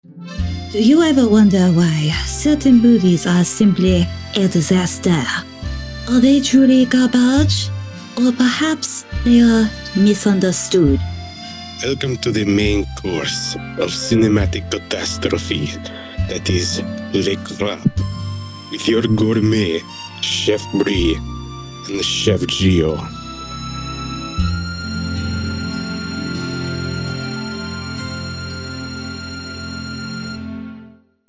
Do you ever wonder why certain movies are simply a disaster? Are they truly garbage? Or perhaps they are misunderstood? Welcome to the main course of cinematic catastrophe that is Le Crap with your gourmet Chef Bri and Chef Gio.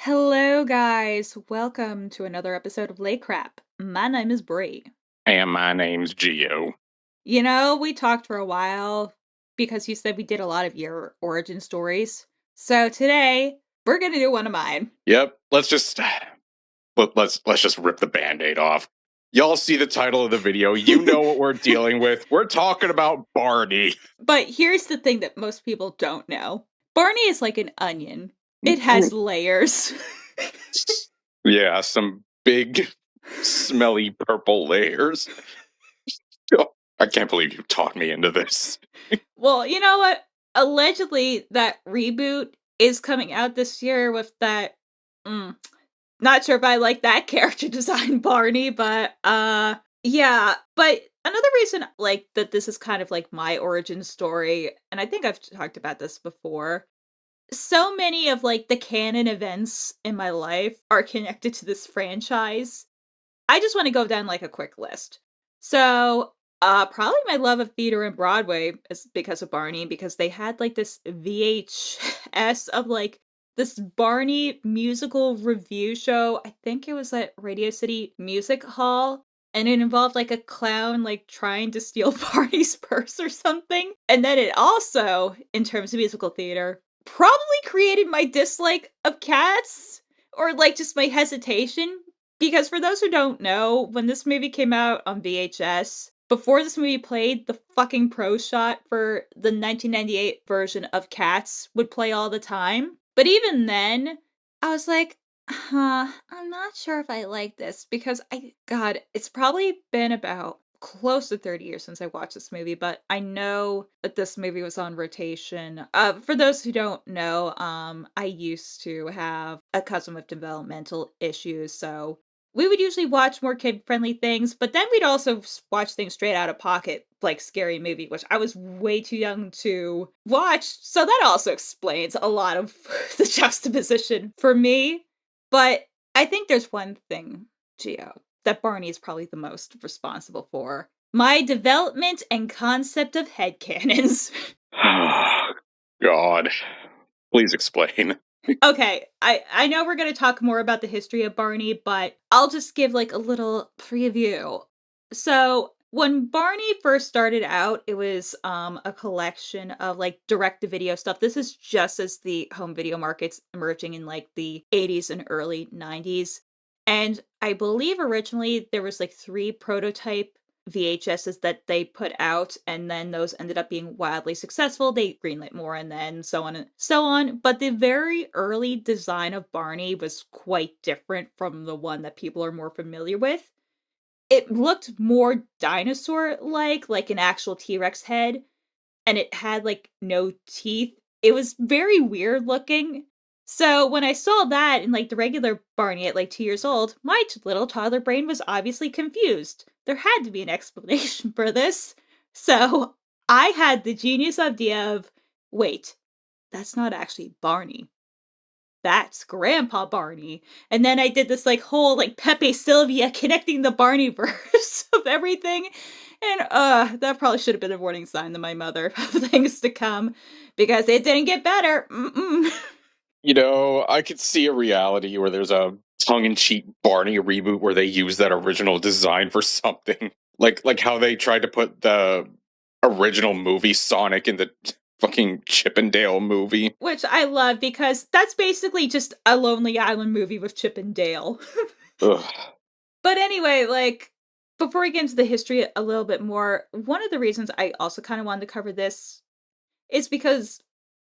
Hello, guys. Welcome to another episode of Lay Crap. My name is Bri. And my name's Gio. You know, we talked for a while because you said we did a lot of your origin stories. So today, we're gonna do one of mine. Yep. Let's just rip the Band-Aid off. Y'all see the title of the video. You know what we're dealing with. We're talking about Barney. But here's the thing that most people don't know. Barney is like an onion. It has layers. Yeah, some big, smelly purple layers. Oh, I can't believe you talked me into this. Well, you know what? Allegedly, that reboot is coming out this year with that. Not sure if I like that character design, Barney, but yeah. But another reason, like, that this is kind of like my origin story, and I think I've talked about this before. So many of like the canon events in my life are connected to this franchise. I just want to go down like a quick list. So, probably my love of theater and Broadway is because of Barney, because they had like this VHS of like this Barney musical review show. I think it was at Radio City Music Hall. And it involved like a clown like trying to steal Barney's purse or something. And then it also, in terms of musical theater, probably created my dislike of cats or like just my hesitation. Because for those who don't know, when this movie came out on VHS, before this movie played, the fucking pro shot for the 1998 version of Cats would play all the time. But even then, I was like, I'm not sure if I like this because it's probably been about close to 30 years since I watched this movie, but I know that this movie was on rotation. For those who don't know, I used to have a cousin with developmental issues, so we would usually watch more kid-friendly things, but then we'd also watch things straight out of pocket, like Scary Movie, which I was way too young to watch, so that also explains a lot of the juxtaposition for me. But I think there's one thing, Gio, that Barney is probably the most responsible for. My development and concept of headcanons. God. Please explain. Okay, I know we're going to talk more about the history of Barney, but I'll just give like a little preview. So, when Barney first started out, it was a collection of like direct-to-video stuff. This is just as the home video market's emerging in like the 80s and early 90s. And I believe originally there was like 3 prototype VHSs that they put out, and then those ended up being wildly successful. They greenlit more, and then so on and so on. But the very early design of Barney was quite different from the one that people are more familiar with. It looked more dinosaur-like, like an actual T-Rex head, and it had, like, no teeth. It was very weird looking. So when I saw that in, like, the regular Barney at, like, 2 years old, my little toddler brain was obviously confused. There had to be an explanation for this. So I had the genius idea of, wait, that's not actually Barney. That's Grandpa Barney. And then I did this like whole like Pepe Sylvia connecting the Barney verse of everything. And that probably should have been a warning sign to my mother of things to come because it didn't get better. You know, I could see a reality where there's a tongue-in-cheek Barney reboot where they use that original design for something. Like how they tried to put the original movie Sonic in the fucking Chippendale movie. Which I love because that's basically just a Lonely Island movie with Chip and Dale. Ugh. But anyway, like, before we get into the history a little bit more, one of the reasons I also kind of wanted to cover this is because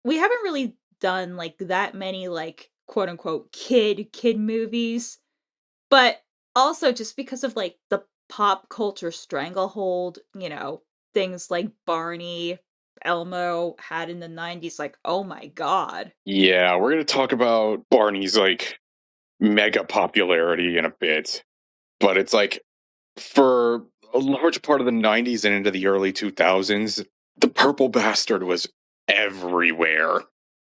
we haven't really done, like, that many, like, quote unquote kid movies. But also just because of, like, the pop culture stranglehold, you know, things like Barney, Elmo had in the 90s, like, oh my god. Yeah, we're gonna talk about Barney's like mega popularity in a bit, but it's like for a large part of the 90s and into the early 2000s, the purple bastard was everywhere.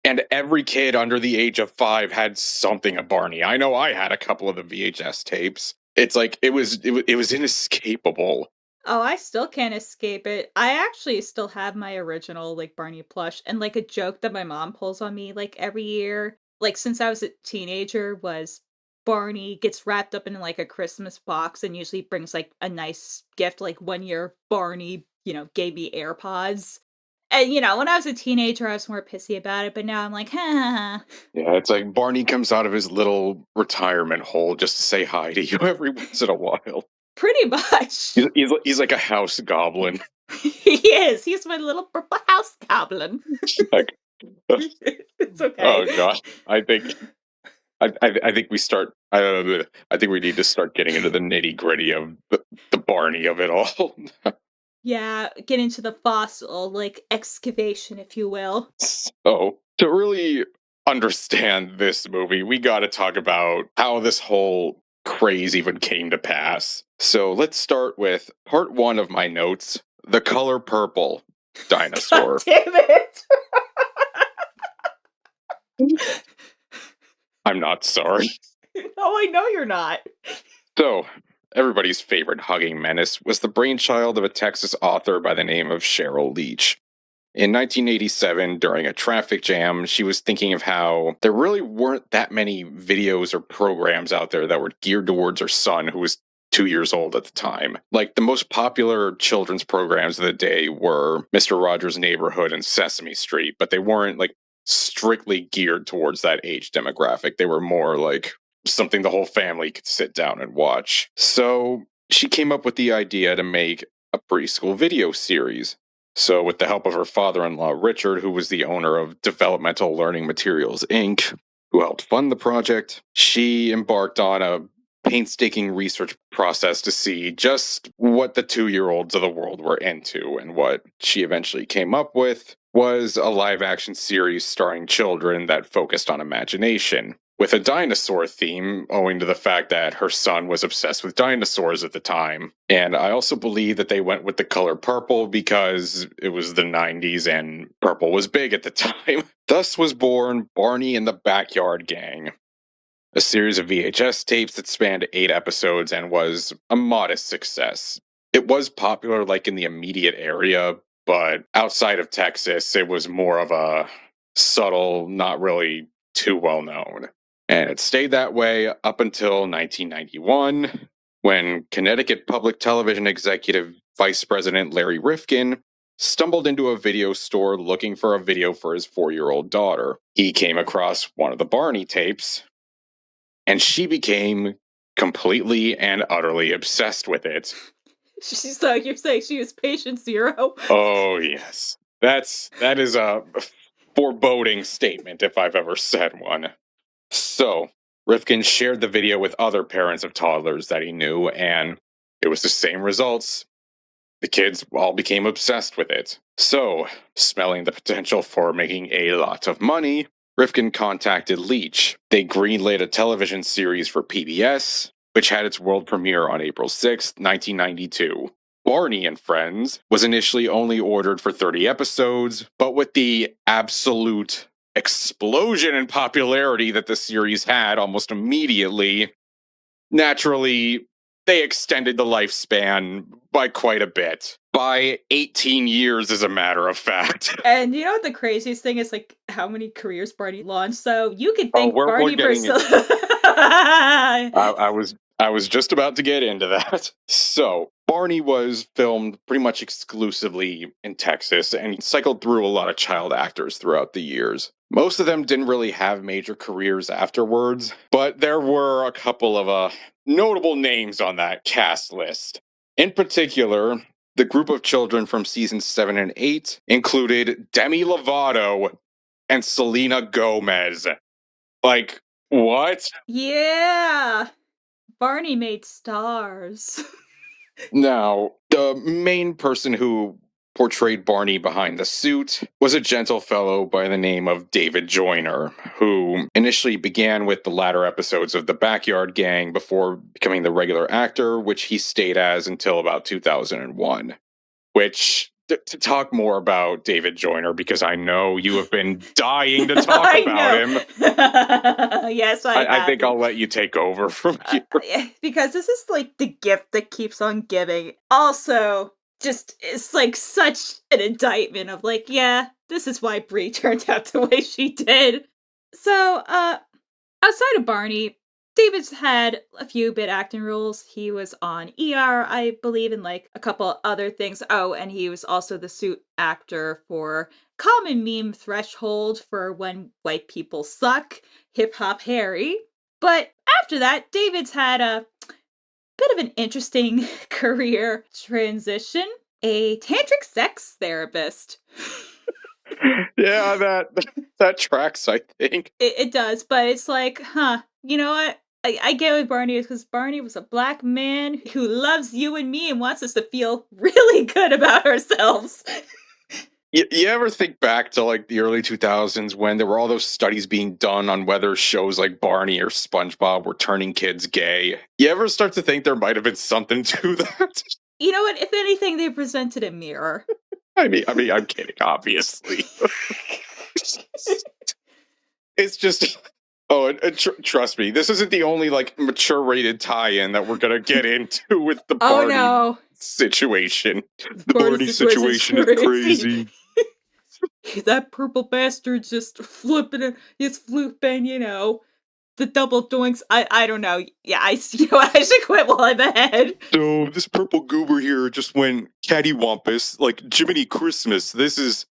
And every kid under the age of 5 had something of Barney. I know I had a couple of the VHS tapes. It's like it was inescapable. Oh, I still can't escape it. I actually still have my original, like, Barney plush, and, like, a joke that my mom pulls on me, like, every year, like, since I was a teenager was Barney gets wrapped up in, like, a Christmas box and usually brings, like, a nice gift, like, 1 year Barney, gave me AirPods. And, when I was a teenager, I was more pissy about it, but now I'm like, "Ha." Yeah, it's like Barney comes out of his little retirement hole just to say hi to you every once in a while. Pretty much. He's like a house goblin. He is. He's my little purple house goblin. Like, It's okay. oh god, I think I think we start. I think we need to start getting into the nitty gritty of the Barney of it all. Yeah, get into the fossil, like, excavation, if you will. So to really understand this movie, we got to talk about how this whole craze even came to pass. So let's start with part one of my notes: the color purple God dinosaur. damn it! I'm not sorry. No, I know you're not. So, everybody's favorite hugging menace was the brainchild of a Texas author by the name of Cheryl Leach. In 1987, during a traffic jam, she was thinking of how there really weren't that many videos or programs out there that were geared towards her son, who was 2 years old at the time. Like, the most popular children's programs of the day were Mr. Rogers' Neighborhood and Sesame Street, but they weren't, like, strictly geared towards that age demographic. They were more like something the whole family could sit down and watch. So she came up with the idea to make a preschool video series. So, with the help of her father in law, Richard, who was the owner of Developmental Learning Materials, Inc., who helped fund the project, she embarked on a painstaking research process to see just what the 2-year-olds of the world were into. And what she eventually came up with was a live action series starring children that focused on imagination, with a dinosaur theme, owing to the fact that her son was obsessed with dinosaurs at the time. And I also believe that they went with the color purple because it was the 90s and purple was big at the time. Thus was born Barney and the Backyard Gang, a series of VHS tapes that spanned 8 episodes and was a modest success. It was popular, like, in the immediate area, but outside of Texas, it was more of a subtle, not really too well known. And it stayed that way up until 1991, when Connecticut Public Television executive Vice President Larry Rifkin stumbled into a video store looking for a video for his 4-year-old daughter. He came across one of the Barney tapes, and she became completely and utterly obsessed with it. She's like, you're saying she was patient zero? Oh yes, that is a foreboding statement if I've ever said one. So Rifkin shared the video with other parents of toddlers that he knew, and it was the same results. The kids all became obsessed with it. So, smelling the potential for making a lot of money, Rifkin contacted Leach. They greenlit a television series for PBS, which had its world premiere on April 6, 1992. Barney and Friends was initially only ordered for 30 episodes, but with the absolute explosion in popularity that the series had almost immediately, naturally, they extended the lifespan by quite a bit. By 18 years, as a matter of fact. And you know what the craziest thing is, like, how many careers Barney launched? So you could Oh, thank we're Barney for getting I was just about to get into that. So, Barney was filmed pretty much exclusively in Texas and cycled through a lot of child actors throughout the years. Most of them didn't really have major careers afterwards, but there were a couple of notable names on that cast list. In particular, the group of children from seasons 7 and 8 included Demi Lovato and Selena Gomez. Like, what? Yeah. Barney made stars. Now, the main person who portrayed Barney behind the suit was a gentle fellow by the name of David Joyner, who initially began with the latter episodes of The Backyard Gang before becoming the regular actor, which he stayed as until about 2001. Which, to talk more about David Joyner, because I know you have been dying to talk about him. Yes, I think I'll let you take over from here. Because this is like the gift that keeps on giving. Also, just it's like such an indictment of like, yeah, this is why Bri turned out the way she did. So, outside of Barney, David's had a few bit acting roles. He was on ER, I believe, and like a couple other things. Oh, and he was also the suit actor for common meme Threshold for When White People Suck, Hip Hop Harry. But after that, David's had a bit of an interesting career transition. A tantric sex therapist. Yeah, that tracks, I think. It does, but it's like, you know what? I get with Barney because Barney was a black man who loves you and me and wants us to feel really good about ourselves. You ever think back to like the early 2000s when there were all those studies being done on whether shows like Barney or SpongeBob were turning kids gay? You ever start to think there might have been something to that? You know what? If anything, they presented a mirror. I mean, I'm kidding, obviously. It's just, trust me, this isn't the only like mature rated tie-in that we're gonna get into with the Barney situation. The Barney situation is crazy. That purple bastard just flipping it. He's flipping, the double doinks. I don't know. Yeah, I should quit while I'm ahead. So this purple goober here just went cattywampus like Jiminy Christmas. This is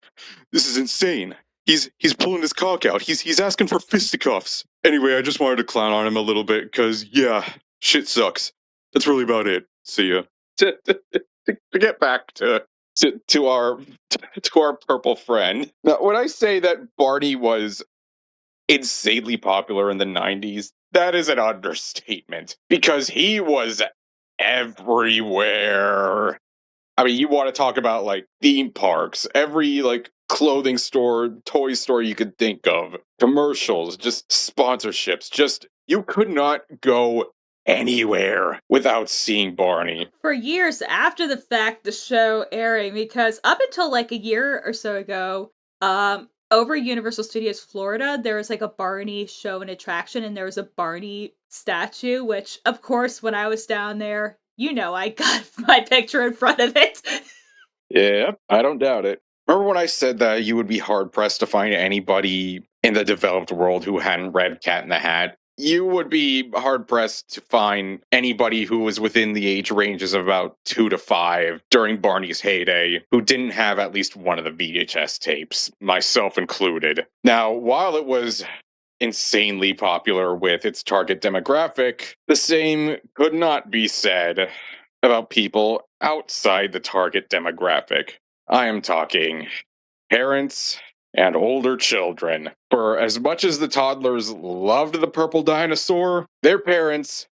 insane. He's pulling his cock out. He's asking for fisticuffs. Anyway, I just wanted to clown on him a little bit because yeah, shit sucks. That's really about it. See ya. To get back to our purple friend. Now, when I say that Barney was insanely popular in the 90s, that is an understatement because he was everywhere. I mean, you want to talk about like theme parks, every like clothing store, toy store you could think of, commercials, just sponsorships, just you could not go anywhere without seeing Barney. For years after the fact, the show airing, because up until like a year or so ago, over Universal Studios Florida, there was like a Barney show and attraction, and there was a Barney statue, which, of course, when I was down there, I got my picture in front of it. Yeah, I don't doubt it. Remember when I said that you would be hard-pressed to find anybody in the developed world who hadn't read Cat in the Hat? You would be hard-pressed to find anybody who was within the age ranges of about 2 to 5 during Barney's heyday who didn't have at least one of the VHS tapes, myself included. Now, while it was insanely popular with its target demographic, the same could not be said about people outside the target demographic. I am talking parents and older children. For as much as the toddlers loved the purple dinosaur, their parents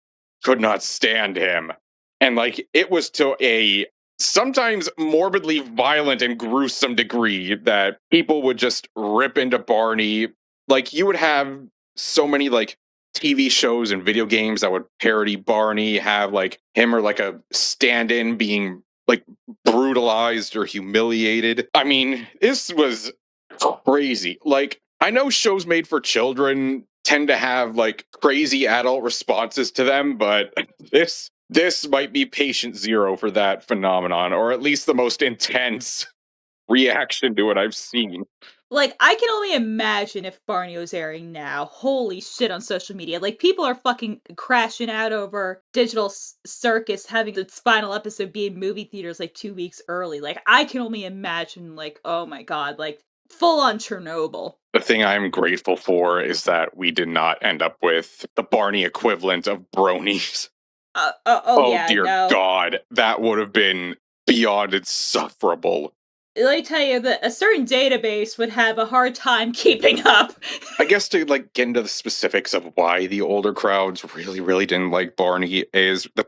could not stand him. And like it was to a sometimes morbidly violent and gruesome degree that people would just rip into Barney. Like you would have so many like TV shows and video games that would parody Barney, have like him or like a stand-in being like brutalized or humiliated. I mean, this was crazy. Like, I know shows made for children tend to have like crazy adult responses to them, but this might be patient zero for that phenomenon, or at least the most intense reaction to it I've seen. Like, I can only imagine if Barney was airing now. Holy shit on social media. Like, people are fucking crashing out over Digital Circus having its final episode be in movie theaters like 2 weeks early. Like, I can only imagine, like, oh my god, like, full on Chernobyl. The thing I'm grateful for is that we did not end up with the Barney equivalent of bronies. Yeah, dear no. God, that would have been beyond insufferable. let me tell you that a certain database would have a hard time keeping up. I guess to like get into the specifics of why the older crowds really didn't like Barney is the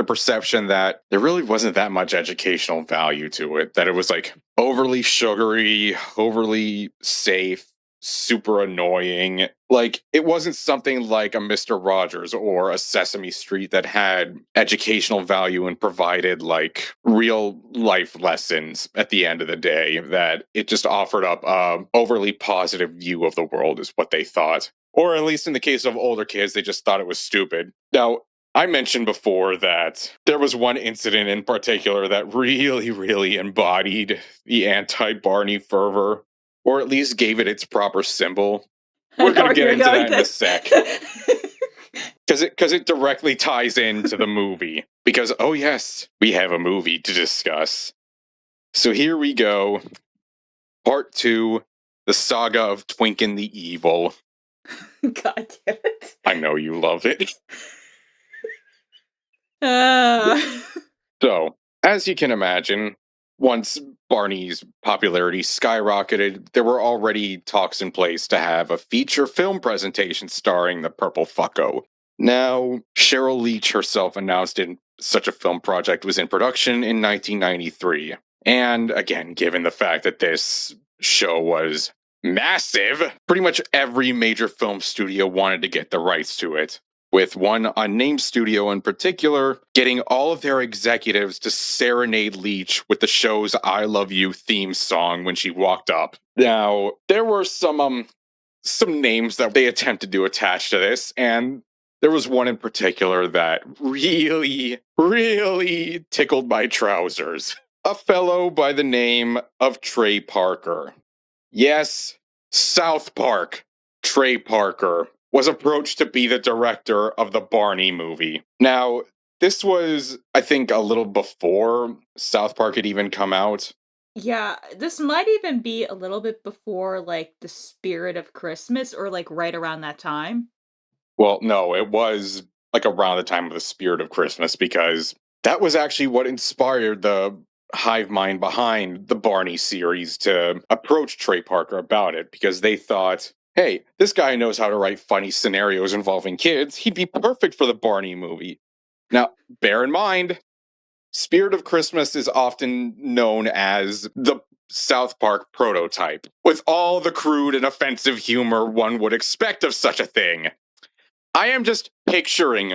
perception that there really wasn't that much educational value to it. That it was like overly sugary, overly safe, super annoying. Like it wasn't something like a Mister Rogers or a Sesame Street that had educational value and provided like real life lessons at the end of the day. That it just offered up a overly positive view of the world is what they thought. Or at least in the case of older kids, they just thought it was stupid. Now, I mentioned before that there was one incident in particular that really embodied the anti-Barney fervor, or at least gave it its proper symbol. I We're know going to where get you're into going that in a this. sec. Because it directly ties into the movie. Because, oh yes, we have a movie to discuss. So here we go. Part 2, The Saga of Twinkin the Evil. God damn it. I know you love it. Uh, So, as you can imagine, once Barney's popularity skyrocketed, there were already talks in place to have a feature film presentation starring the Purple Fucko. Now, Cheryl Leach herself announced such a film project was in production in 1993. And again, given the fact that this show was massive, pretty much every major film studio wanted to get the rights to it, with one unnamed studio in particular getting all of their executives to serenade Leach with the show's I Love You theme song when she walked up. Now, there were some names that they attempted to attach to this, and there was one in particular that really tickled my trousers. A fellow by the name of Trey Parker. Yes, South Park. Trey Parker was approached to be the director of the Barney movie. Now, this was, I think, a little before South Park had even come out. yeah, this might even be a little bit before, like, the spirit of Christmas, or, like, right around that time. Well, no, it was like around the time of the Spirit of Christmas because that was actually what inspired the hive mind behind the Barney series to approach Trey Parker about it because they thought, hey, this guy knows how to write funny scenarios involving kids. He'd be perfect for the Barney movie. Now, bear in mind, Spirit of Christmas is often known as the South Park prototype, with all the crude and offensive humor one would expect of such a thing. I am just picturing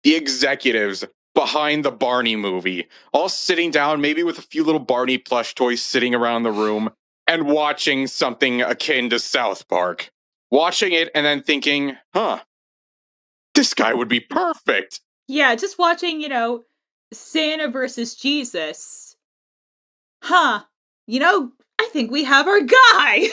the executives behind the Barney movie, all sitting down, maybe with a few little Barney plush toys sitting around the room, and watching something akin to South Park. Watching it and then thinking, this guy would be perfect. Yeah, just watching, Santa versus Jesus. Huh. I think we have our guy!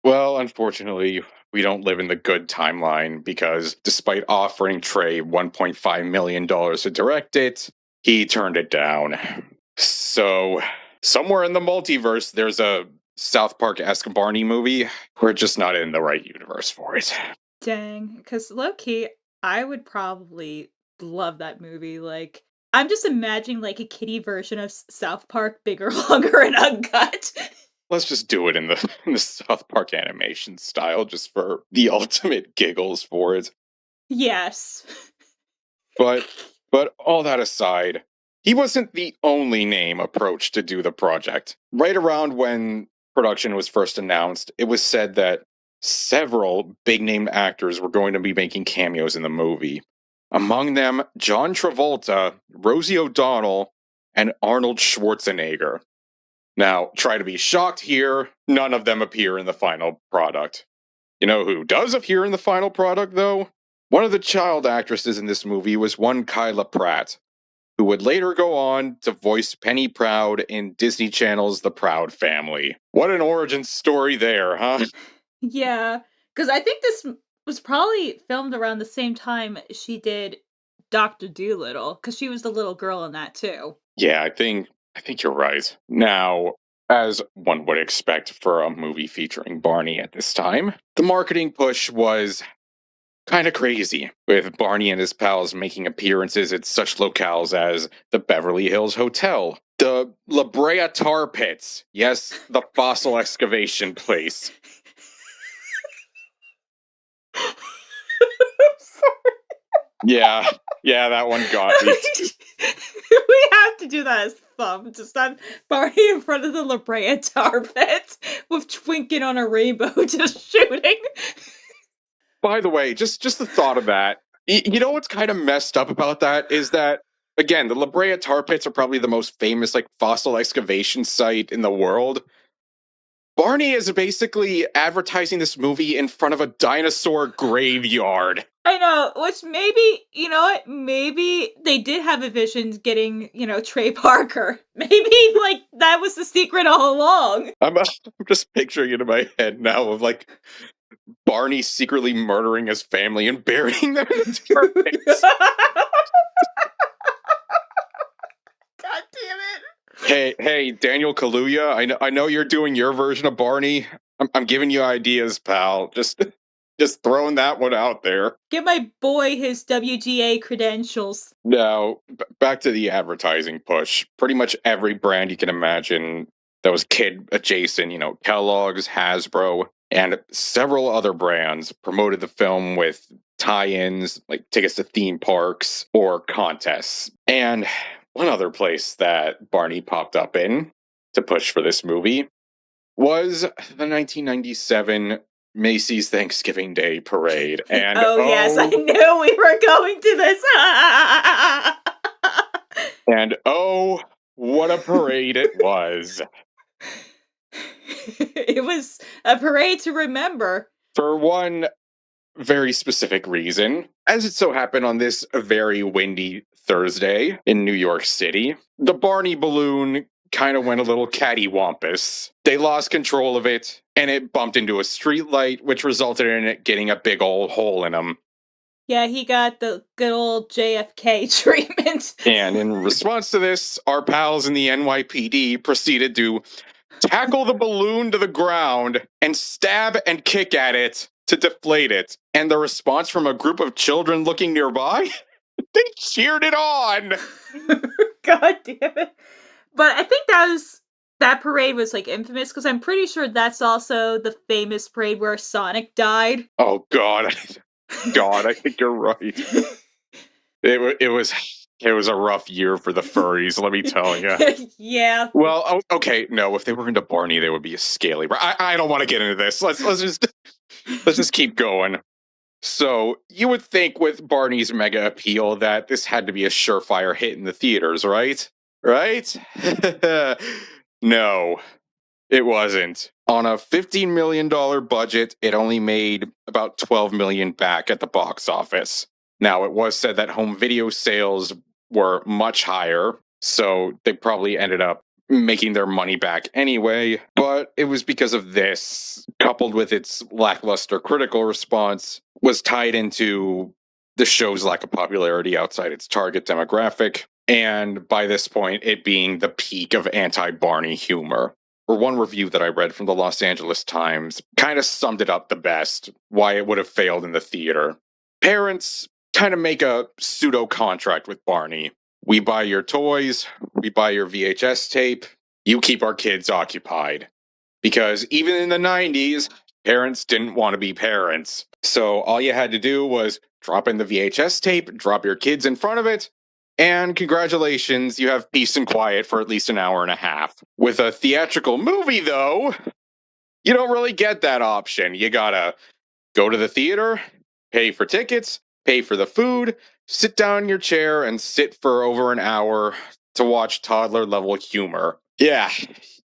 Well, unfortunately, we don't live in the good timeline because despite offering Trey $1.5 million to direct it, he turned it down. So, somewhere in the multiverse, there's a South Park-esque Barney movie. We're just not in the right universe for it. Dang, because low-key, I would probably love that movie, like, I'm just imagining, like, a kiddie version of South Park, bigger, longer, and uncut. Let's just do it in the South Park animation style just for the ultimate giggles for it. Yes. But all that aside, he wasn't the only name approached to do the project. Right around when production was first announced, it was said that several big name actors were going to be making cameos in the movie. Among them, John Travolta, Rosie O'Donnell, and Arnold Schwarzenegger. Now, try to be shocked here, none of them appear in the final product. You know who does appear in the final product, though? One of the child actresses in this movie was one Kyla Pratt, who would later go on to voice Penny Proud in Disney Channel's The Proud Family. What an origin story there, huh? Yeah, because I think this was probably filmed around the same time she did Dr. Dolittle, because she was the little girl in that too. Yeah, I think you're right. Now, as one would expect for a movie featuring Barney at this time, the marketing push was kind of crazy, with Barney and his pals making appearances at such locales as the Beverly Hills Hotel, the La Brea Tar Pits, yes, the fossil excavation place. Yeah, that one got me. We have to do that as thumb. Just on Barney in front of the La Brea Tar Pit with Twinkie on a rainbow just shooting. By the way, just the thought of that. You know what's kind of messed up about that is that, again, the La Brea Tar Pits are probably the most famous like fossil excavation site in the world. Barney is basically advertising this movie in front of a dinosaur graveyard. I know, which maybe, you know what, maybe they did have a vision getting, Trey Parker. Maybe, like, that was the secret all along. I'm just picturing it in my head now of, like, Barney secretly murdering his family and burying them in the tar pits. God damn it. Hey, Daniel Kaluuya, I know you're doing your version of Barney. I'm giving you ideas, pal. Just throwing that one out there. Give my boy his WGA credentials. Now, back to the advertising push. Pretty much every brand you can imagine that was kid adjacent, Kellogg's, Hasbro, and several other brands promoted the film with tie-ins, like tickets to theme parks or contests. And one other place that Barney popped up in to push for this movie was the 1997 Macy's Thanksgiving Day Parade. And yes, I knew we were going to this. And what a parade it was. It was a parade to remember. For one very specific reason. As it so happened on this very windy Thursday in New York City, the Barney balloon kind of went a little cattywampus. They lost control of it, and it bumped into a street light, which resulted in it getting a big old hole in him. Yeah, he got the good old JFK treatment. And in response to this, our pals in the NYPD proceeded to tackle the balloon to the ground and stab and kick at it to deflate it. And the response from a group of children looking nearby, they cheered it on. God damn it. But I think that parade was like infamous because I'm pretty sure that's also the famous parade where Sonic died. Oh God, I think you're right. It was a rough year for the furries, let me tell you. Yeah. Well, okay, no, if they were into Barney, they would be a scaly. I don't want to get into this. Let's just keep going. So you would think with Barney's mega appeal that this had to be a surefire hit in the theaters, right? Right? No, it wasn't. On a $15 million budget, it only made about $12 million back at the box office. Now, it was said that home video sales were much higher, so they probably ended up making their money back anyway, but it was because of this, coupled with its lackluster critical response, was tied into the show's lack of popularity outside its target demographic, and by this point, it being the peak of anti-Barney humor. Or one review that I read from the Los Angeles Times kind of summed it up the best, why it would have failed in the theater. Parents kind of make a pseudo-contract with Barney. We buy your toys, we buy your VHS tape, you keep our kids occupied. Because even in the 90s, parents didn't want to be parents. So all you had to do was drop in the VHS tape, drop your kids in front of it, and congratulations, you have peace and quiet for at least an hour and a half. With a theatrical movie, though, you don't really get that option. You gotta go to the theater, pay for tickets, pay for the food, sit down in your chair, and sit for over an hour to watch toddler-level humor. Yeah,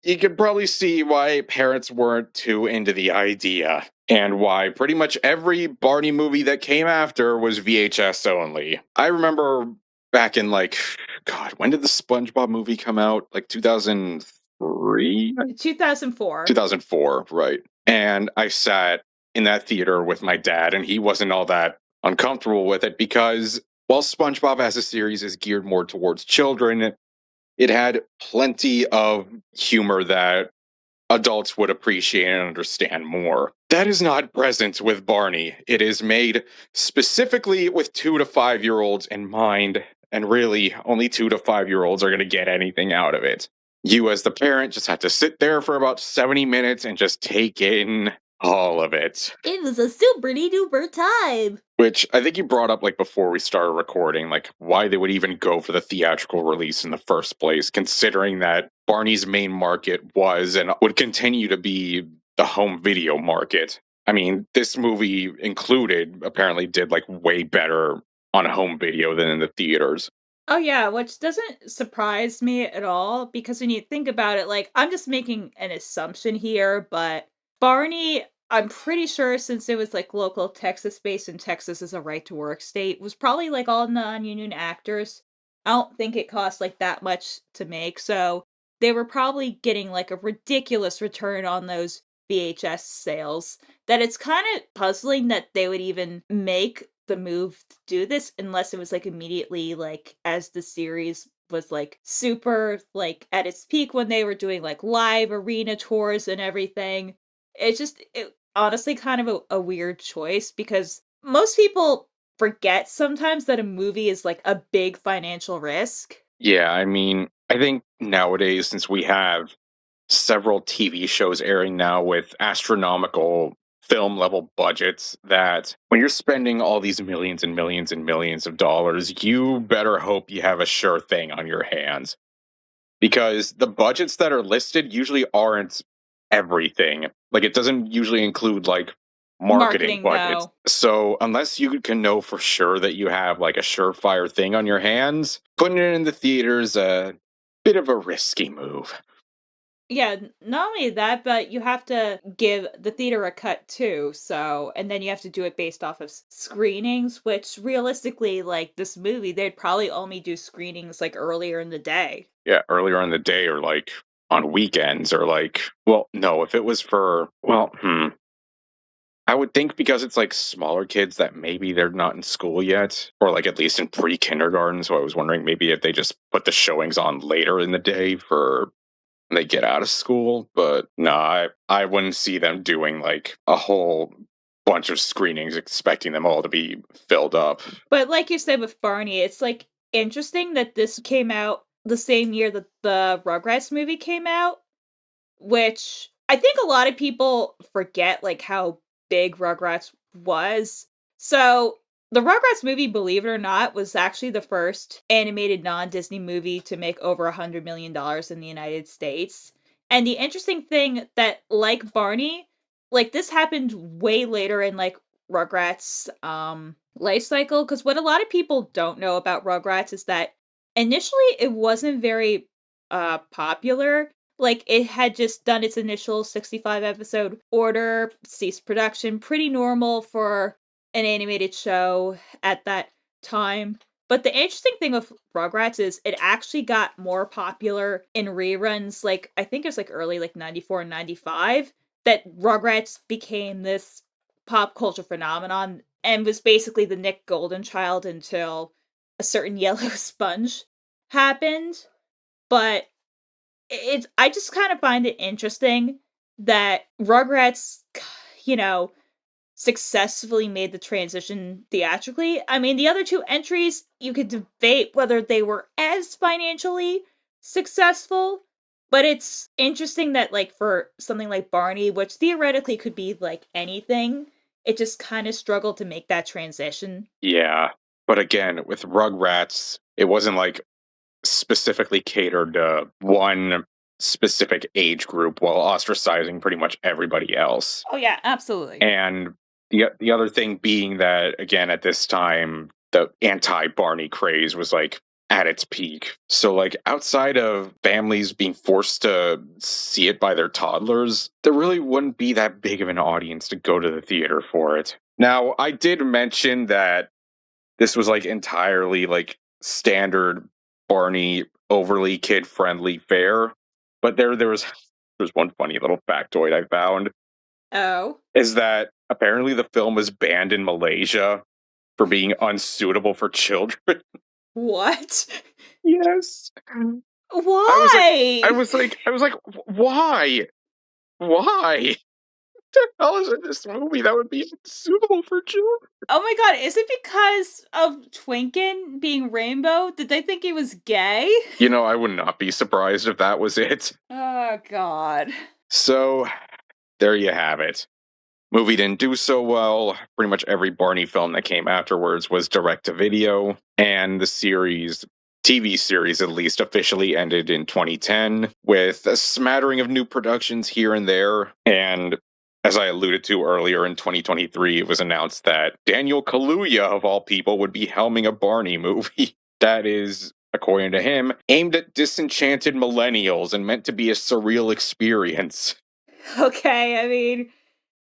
you can probably see why parents weren't too into the idea, and why pretty much every Barney movie that came after was VHS only. I remember back in, God, when did the SpongeBob movie come out? 2003? 2004. 2004, right. And I sat in that theater with my dad, and he wasn't all that uncomfortable with it because while SpongeBob as a series is geared more towards children, it had plenty of humor that adults would appreciate and understand more. That is not present with Barney. It is made specifically with 2 to 5 year olds in mind, and really, only 2 to 5 year olds are going to get anything out of it. You, as the parent, just have to sit there for about 70 minutes and just take in all of it. It was a super duper time. Which I think you brought up like before we started recording, like why they would even go for the theatrical release in the first place, considering that Barney's main market was and would continue to be the home video market. I mean, this movie included apparently did like way better on home video than in the theaters. Oh yeah, which doesn't surprise me at all because when you think about it, like I'm just making an assumption here, but Barney, I'm pretty sure since it was like local Texas based and Texas is a right to work state, was probably like all non-union actors. I don't think it cost like that much to make, so they were probably getting like a ridiculous return on those VHS sales that it's kind of puzzling that they would even make the move to do this unless it was like immediately like as the series was like super like at its peak when they were doing like live arena tours and everything. It honestly kind of a weird choice because most people forget sometimes that a movie is like a big financial risk. Yeah, I mean, I think nowadays, since we have several TV shows airing now with astronomical film level budgets, that when you're spending all these millions and millions and millions of dollars, you better hope you have a sure thing on your hands. Because the budgets that are listed usually aren't everything. Like, it doesn't usually include like marketing budgets. No. So, unless you can know for sure that you have like a surefire thing on your hands, putting it in the theaters a bit of a risky move. Yeah, not only that, but you have to give the theater a cut too. So, and then you have to do it based off of screenings, which realistically, like this movie, they'd probably only do screenings like earlier in the day. Yeah, earlier in the day or like on weekends or like, well, no, if it was for, well, I would think because it's like smaller kids that maybe they're not in school yet, or like at least in pre kindergarten. So I was wondering maybe if they just put the showings on later in the day for when they get out of school. But no, I wouldn't see them doing like a whole bunch of screenings expecting them all to be filled up. But like you said with Barney, it's like interesting that this came out the same year that the Rugrats movie came out, which I think a lot of people forget like how big Rugrats was. So, the Rugrats movie, believe it or not, was actually the first animated non-Disney movie to make over $100 million in the United States. And the interesting thing that like Barney, like this happened way later in like Rugrats life cycle because what a lot of people don't know about Rugrats is that initially it wasn't very popular. Like it had just done its initial 65 episode order, ceased production, pretty normal for an animated show at that time. But the interesting thing with Rugrats is it actually got more popular in reruns, like I think it was like early like 94 and 95, that Rugrats became this pop culture phenomenon and was basically the Nick Golden child until a certain yellow sponge happened. But it's I just kind of find it interesting that Rugrats, you know, successfully made the transition theatrically. I mean, the other two entries, you could debate whether they were as financially successful, but it's interesting that, like, for something like Barney, which theoretically could be like anything, it just kind of struggled to make that transition. Yeah. But again, with Rugrats, it wasn't like specifically catered to one specific age group while ostracizing pretty much everybody else. Oh, yeah, absolutely. And the other thing being that again at this time the anti Barney craze was like at its peak. So like outside of families being forced to see it by their toddlers, there really wouldn't be that big of an audience to go to the theater for it. Now, I did mention that this was like entirely like standard Barney overly kid friendly fare, but there's one funny little factoid I found Oh. is that apparently the film was banned in Malaysia for being unsuitable for children. What? Yes. Why? I was like, why? Why? the hell is in this movie that would be suitable for children? Oh my god, is it because of Twinkin being rainbow? Did they think he was gay? You know, I would not be surprised if that was it. Oh god. So, there you have it. Movie didn't do so well. Pretty much every Barney film that came afterwards was direct to video, and the series, TV series at least, officially ended in 2010 with a smattering of new productions here and there. And as I alluded to earlier, in 2023, it was announced that Daniel Kaluuya, of all people, would be helming a Barney movie that is, according to him, aimed at disenchanted millennials and meant to be a surreal experience. Okay, I mean,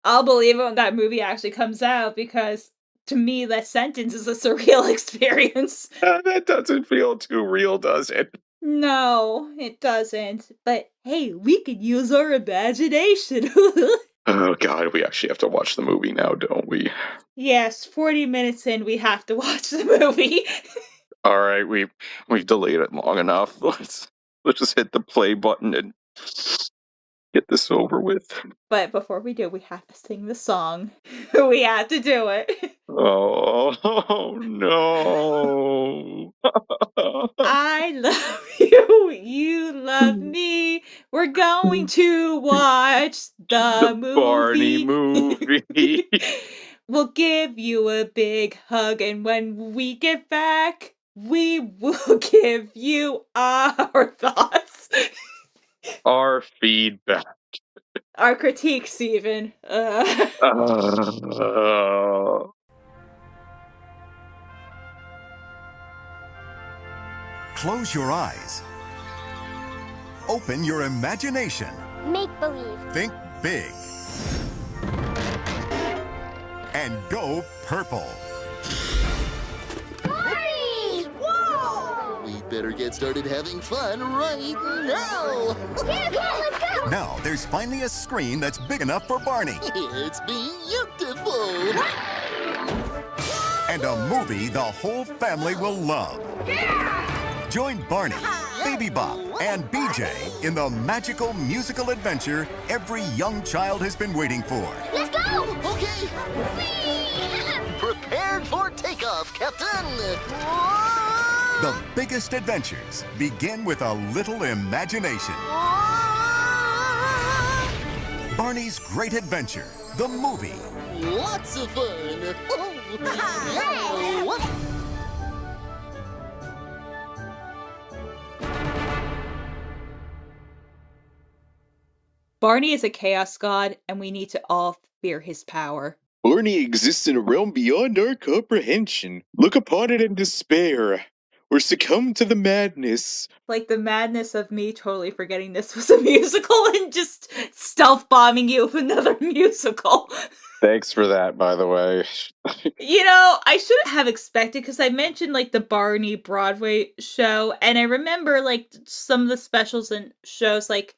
I'll believe it when that movie actually comes out because to me that sentence is a surreal experience. That doesn't feel too real, does it? No, it doesn't. But hey, we could use our imagination. Oh god, we actually have to watch the movie now, don't we? Yes, 40 minutes in, we have to watch the movie. Alright, we've delayed it long enough. Let's just hit the play button and get this over with. But before we do, we have to sing the song. We have to do it. Oh no. I love you, you love me. We're going to watch the movie. Barney movie. We'll give you a big hug, and when we get back, we will give you our thoughts. Our feedback. Our critiques, even. Close your eyes. Open your imagination. Make believe. Think big. And go purple. Barney! Whoa! We'd better get started having fun right now. Yeah, let's go! Now there's finally a screen that's big enough for Barney. It's beautiful. And a movie the whole family will love. Join Barney, Baby Bop, and BJ in the magical musical adventure every young child has been waiting for. Let's go! Okay, prepared for takeoff, Captain. The biggest adventures begin with a little imagination. Barney's Great Adventure, the movie. Lots of fun. Oh. Barney is a chaos god, and we need to all fear his power. Barney exists in a realm beyond our comprehension. Look upon it in despair, or succumb to the madness. Like the madness of me totally forgetting this was a musical and just stealth bombing you with another musical. Thanks for that, by the way. You know, I shouldn't have expected because I mentioned like the Barney Broadway show, and I remember like some of the specials and shows. Like,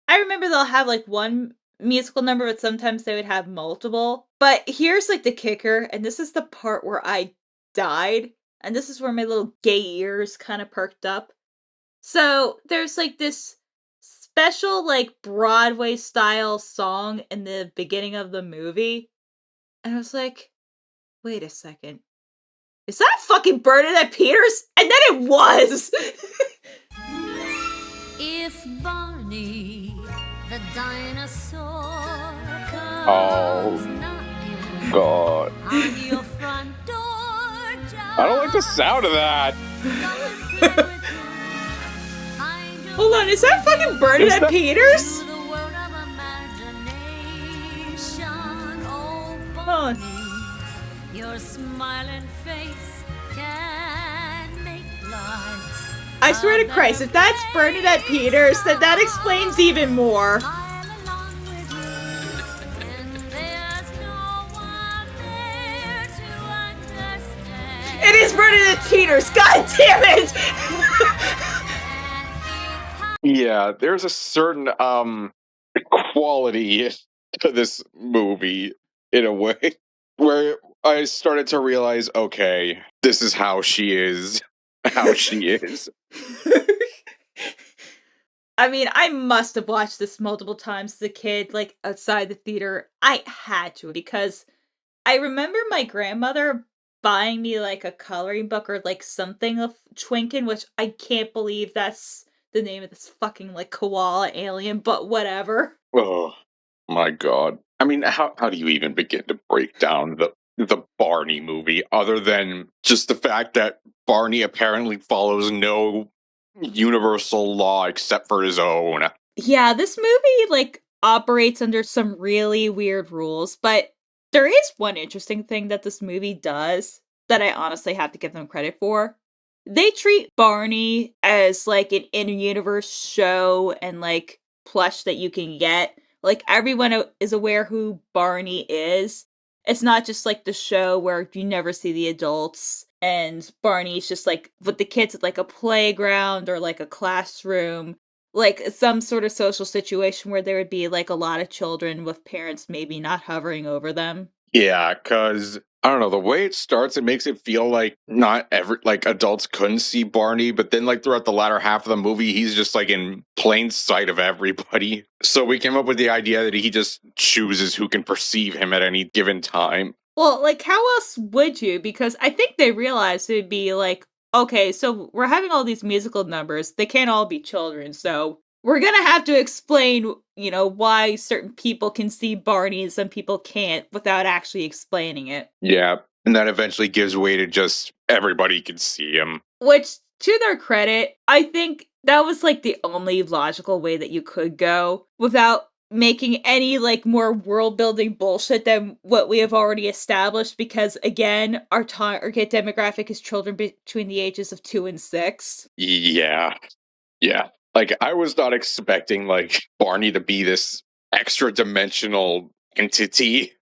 I remember they'll have like one musical number, but sometimes they would have multiple. But here's like the kicker, and this is the part where I died, and this is where my little gay ears kind of perked up. So there's like this special like Broadway style song in the beginning of the movie. And I was like, wait a second. Is that fucking Bernadette Peters? And then it was! If Barney the dinosaur comes Oh, knocking God. on your front door, I don't like the sound of that. Hold on, is that fucking Bernadette Peters? Oh, your smiling face can make life. I swear to Christ, if that's Bernadette Peters, then that explains even more. It is Bernadette Peters, god damn it! Yeah, there's a certain quality to this movie in a way where I started to realize, okay, this is how she is. How she is. I mean, I must have watched this multiple times as a kid, like, outside the theater. I had to, because I remember my grandmother buying me, like, a coloring book or, like, something of Twinken, which I can't believe that's the name of this fucking, like, koala alien, but whatever. Oh my god. I mean, how do you even begin to break down the Barney movie other than just the fact that Barney apparently follows no universal law except for his own? Yeah, this movie, like, operates under some really weird rules, but there is one interesting thing that this movie does that I honestly have to give them credit for. They treat Barney as, like, an in-universe show and, like, plush that you can get. Like, everyone is aware who Barney is. It's not just, like, the show where you never see the adults, and Barney's just, like, with the kids at, like, a playground or, like, a classroom, like, some sort of social situation where there would be, like, a lot of children with parents maybe not hovering over them. Yeah, because I don't know, the way it starts, it makes it feel like not every like adults couldn't see Barney, but then like throughout the latter half of the movie, he's just like in plain sight of everybody. So we came up with the idea that he just chooses who can perceive him at any given time. Well, like, how else would you? Because I think they realized it'd be like, okay, so we're having all these musical numbers. They can't all be children, so we're gonna have to explain, why certain people can see Barney and some people can't without actually explaining it. Yeah, and that eventually gives way to just everybody can see him. Which, to their credit, I think that was like the only logical way that you could go without making any like more world building bullshit than what we have already established, because again, our target demographic is children between the ages of 2 and 6. Yeah. Yeah. Like I was not expecting like Barney to be this extra dimensional entity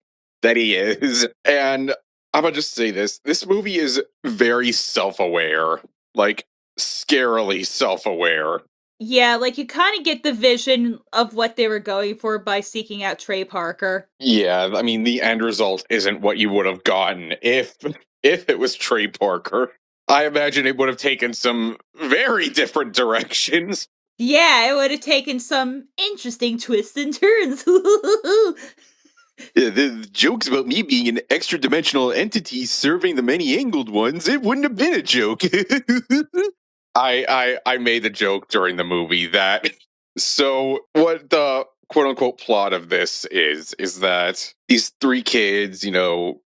that he is. And I'm gonna just say this. This movie is very self-aware. Like scarily self-aware. Yeah, like you kind of get the vision of what they were going for by seeking out Trey Parker. Yeah, I mean the end result isn't what you would have gotten if it was Trey Parker. I imagine it would have taken some very different directions. Yeah, it would have taken some interesting twists and turns. Yeah, the jokes about me being an extra dimensional entity serving the many angled ones, it wouldn't have been a joke. I made the joke during the movie that so what the quote unquote plot of this is that these three kids,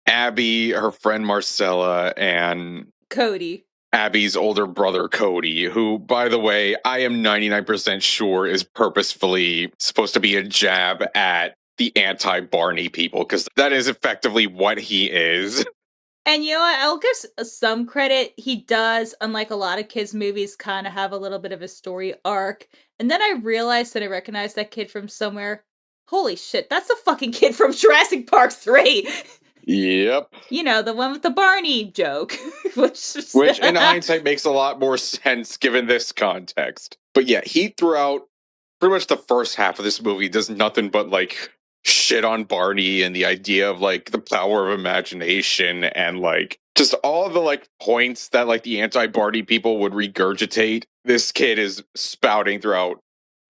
Abby, her friend Marcella, and Cody. Abby's older brother Cody, who, by the way, I am 99% sure is purposefully supposed to be a jab at the anti-Barney people, because that is effectively what he is. And you know what? I'll give some credit. He does, unlike a lot of kids' movies, kind of have a little bit of a story arc. And then I realized that I recognized that kid from somewhere. Holy shit, that's the fucking kid from Jurassic Park 3! Yep. The one with the Barney joke. Which, in hindsight, makes a lot more sense given this context. But yeah, he throughout pretty much the first half of this movie does nothing but, like, shit on Barney and the idea of, like, the power of imagination and, like, just all the, like, points that, like, the anti-Barney people would regurgitate. This kid is spouting throughout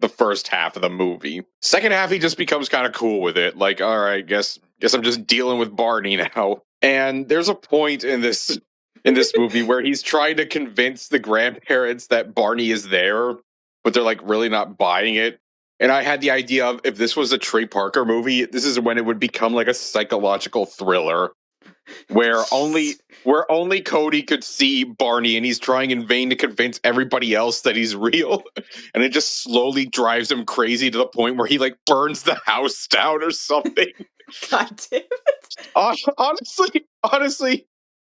the first half of the movie. Second half, he just becomes kind of cool with it. Like, all right, guess I'm just dealing with Barney now. And there's a point in this movie where he's trying to convince the grandparents that Barney is there, but they're like really not buying it. And I had the idea of if this was a Trey Parker movie, this is when it would become like a psychological thriller where only Cody could see Barney and he's trying in vain to convince everybody else that he's real. And it just slowly drives him crazy to the point where he like burns the house down or something. God damn it. Honestly,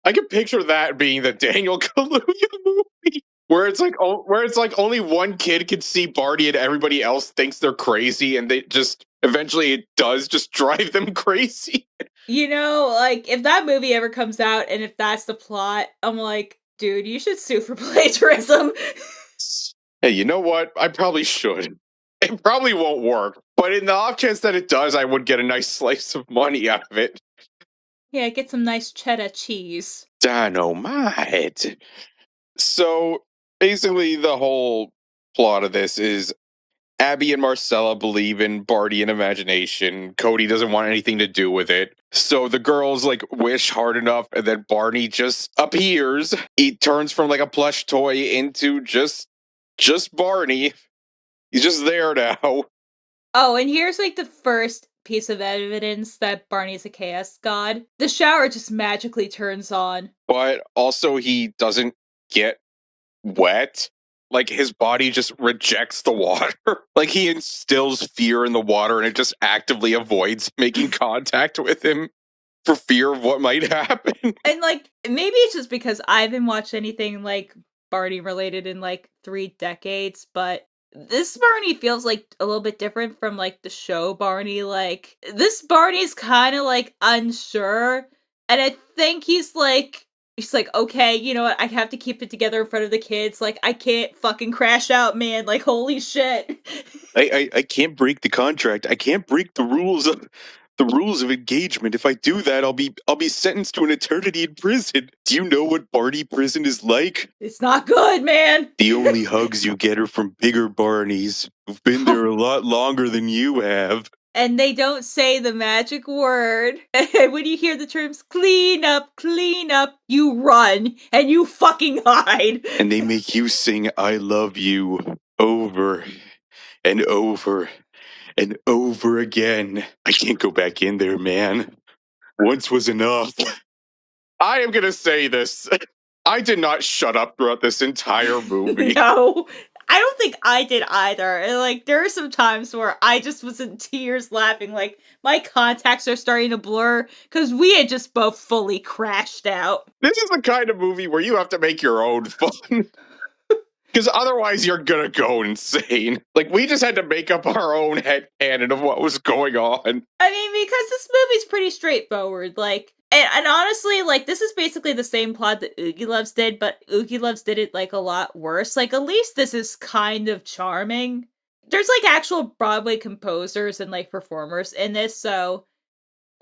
I can picture that being the Daniel Kaluuya movie. Where it's like only one kid can see Barney and everybody else thinks they're crazy, and they just eventually it does just drive them crazy. Like, if that movie ever comes out and if that's the plot, I'm like, dude, you should sue for plagiarism. Hey, you know what? I probably should. It probably won't work, but in the off chance that it does, I would get a nice slice of money out of it. Yeah, get some nice cheddar cheese. Dynamite. So basically, the whole plot of this is Abby and Marcella believe in Barney and imagination. Cody doesn't want anything to do with it. So the girls like wish hard enough, and then Barney just appears. He turns from like a plush toy into just Barney. He's just there now. Oh, and here's like the first piece of evidence that Barney's a chaos god. The shower just magically turns on. But also he doesn't get wet. Like his body just rejects the water. Like he instills fear in the water and it just actively avoids making contact with him for fear of what might happen. And like maybe it's just because I haven't watched anything like Barney related in like 3 decades, but this Barney feels like a little bit different from like the show Barney. Like this Barney's kind of like unsure, and I think he's like okay, you know what, I have to keep it together in front of the kids. Like I can't fucking crash out, man. Like holy shit. I can't break the contract. I can't break the rules of engagement. If I do that, I'll be sentenced to an eternity in prison. Do you know what Barney prison is like? It's not good, man. The only hugs you get are from bigger Barneys who've been there a lot longer than you have. And they don't say the magic word. And when you hear the terms clean up, you run and you fucking hide. And they make you sing I love you over and over and over again. I can't go back in there, man. Once was enough. I am going to say this. I did not shut up throughout this entire movie. No, I don't think I did either. And like, there are some times where I just was in tears laughing. Like, my contacts are starting to blur because we had just both fully crashed out. This is the kind of movie where you have to make your own fun. Because otherwise you're gonna go insane. Like, we just had to make up our own headcanon of what was going on. I mean, because this movie's pretty straightforward. Like, and honestly, like, this is basically the same plot that Oogie Loves did, but Oogie Loves did it, like, a lot worse. Like, at least this is kind of charming. There's, like, actual Broadway composers and, like, performers in this, so...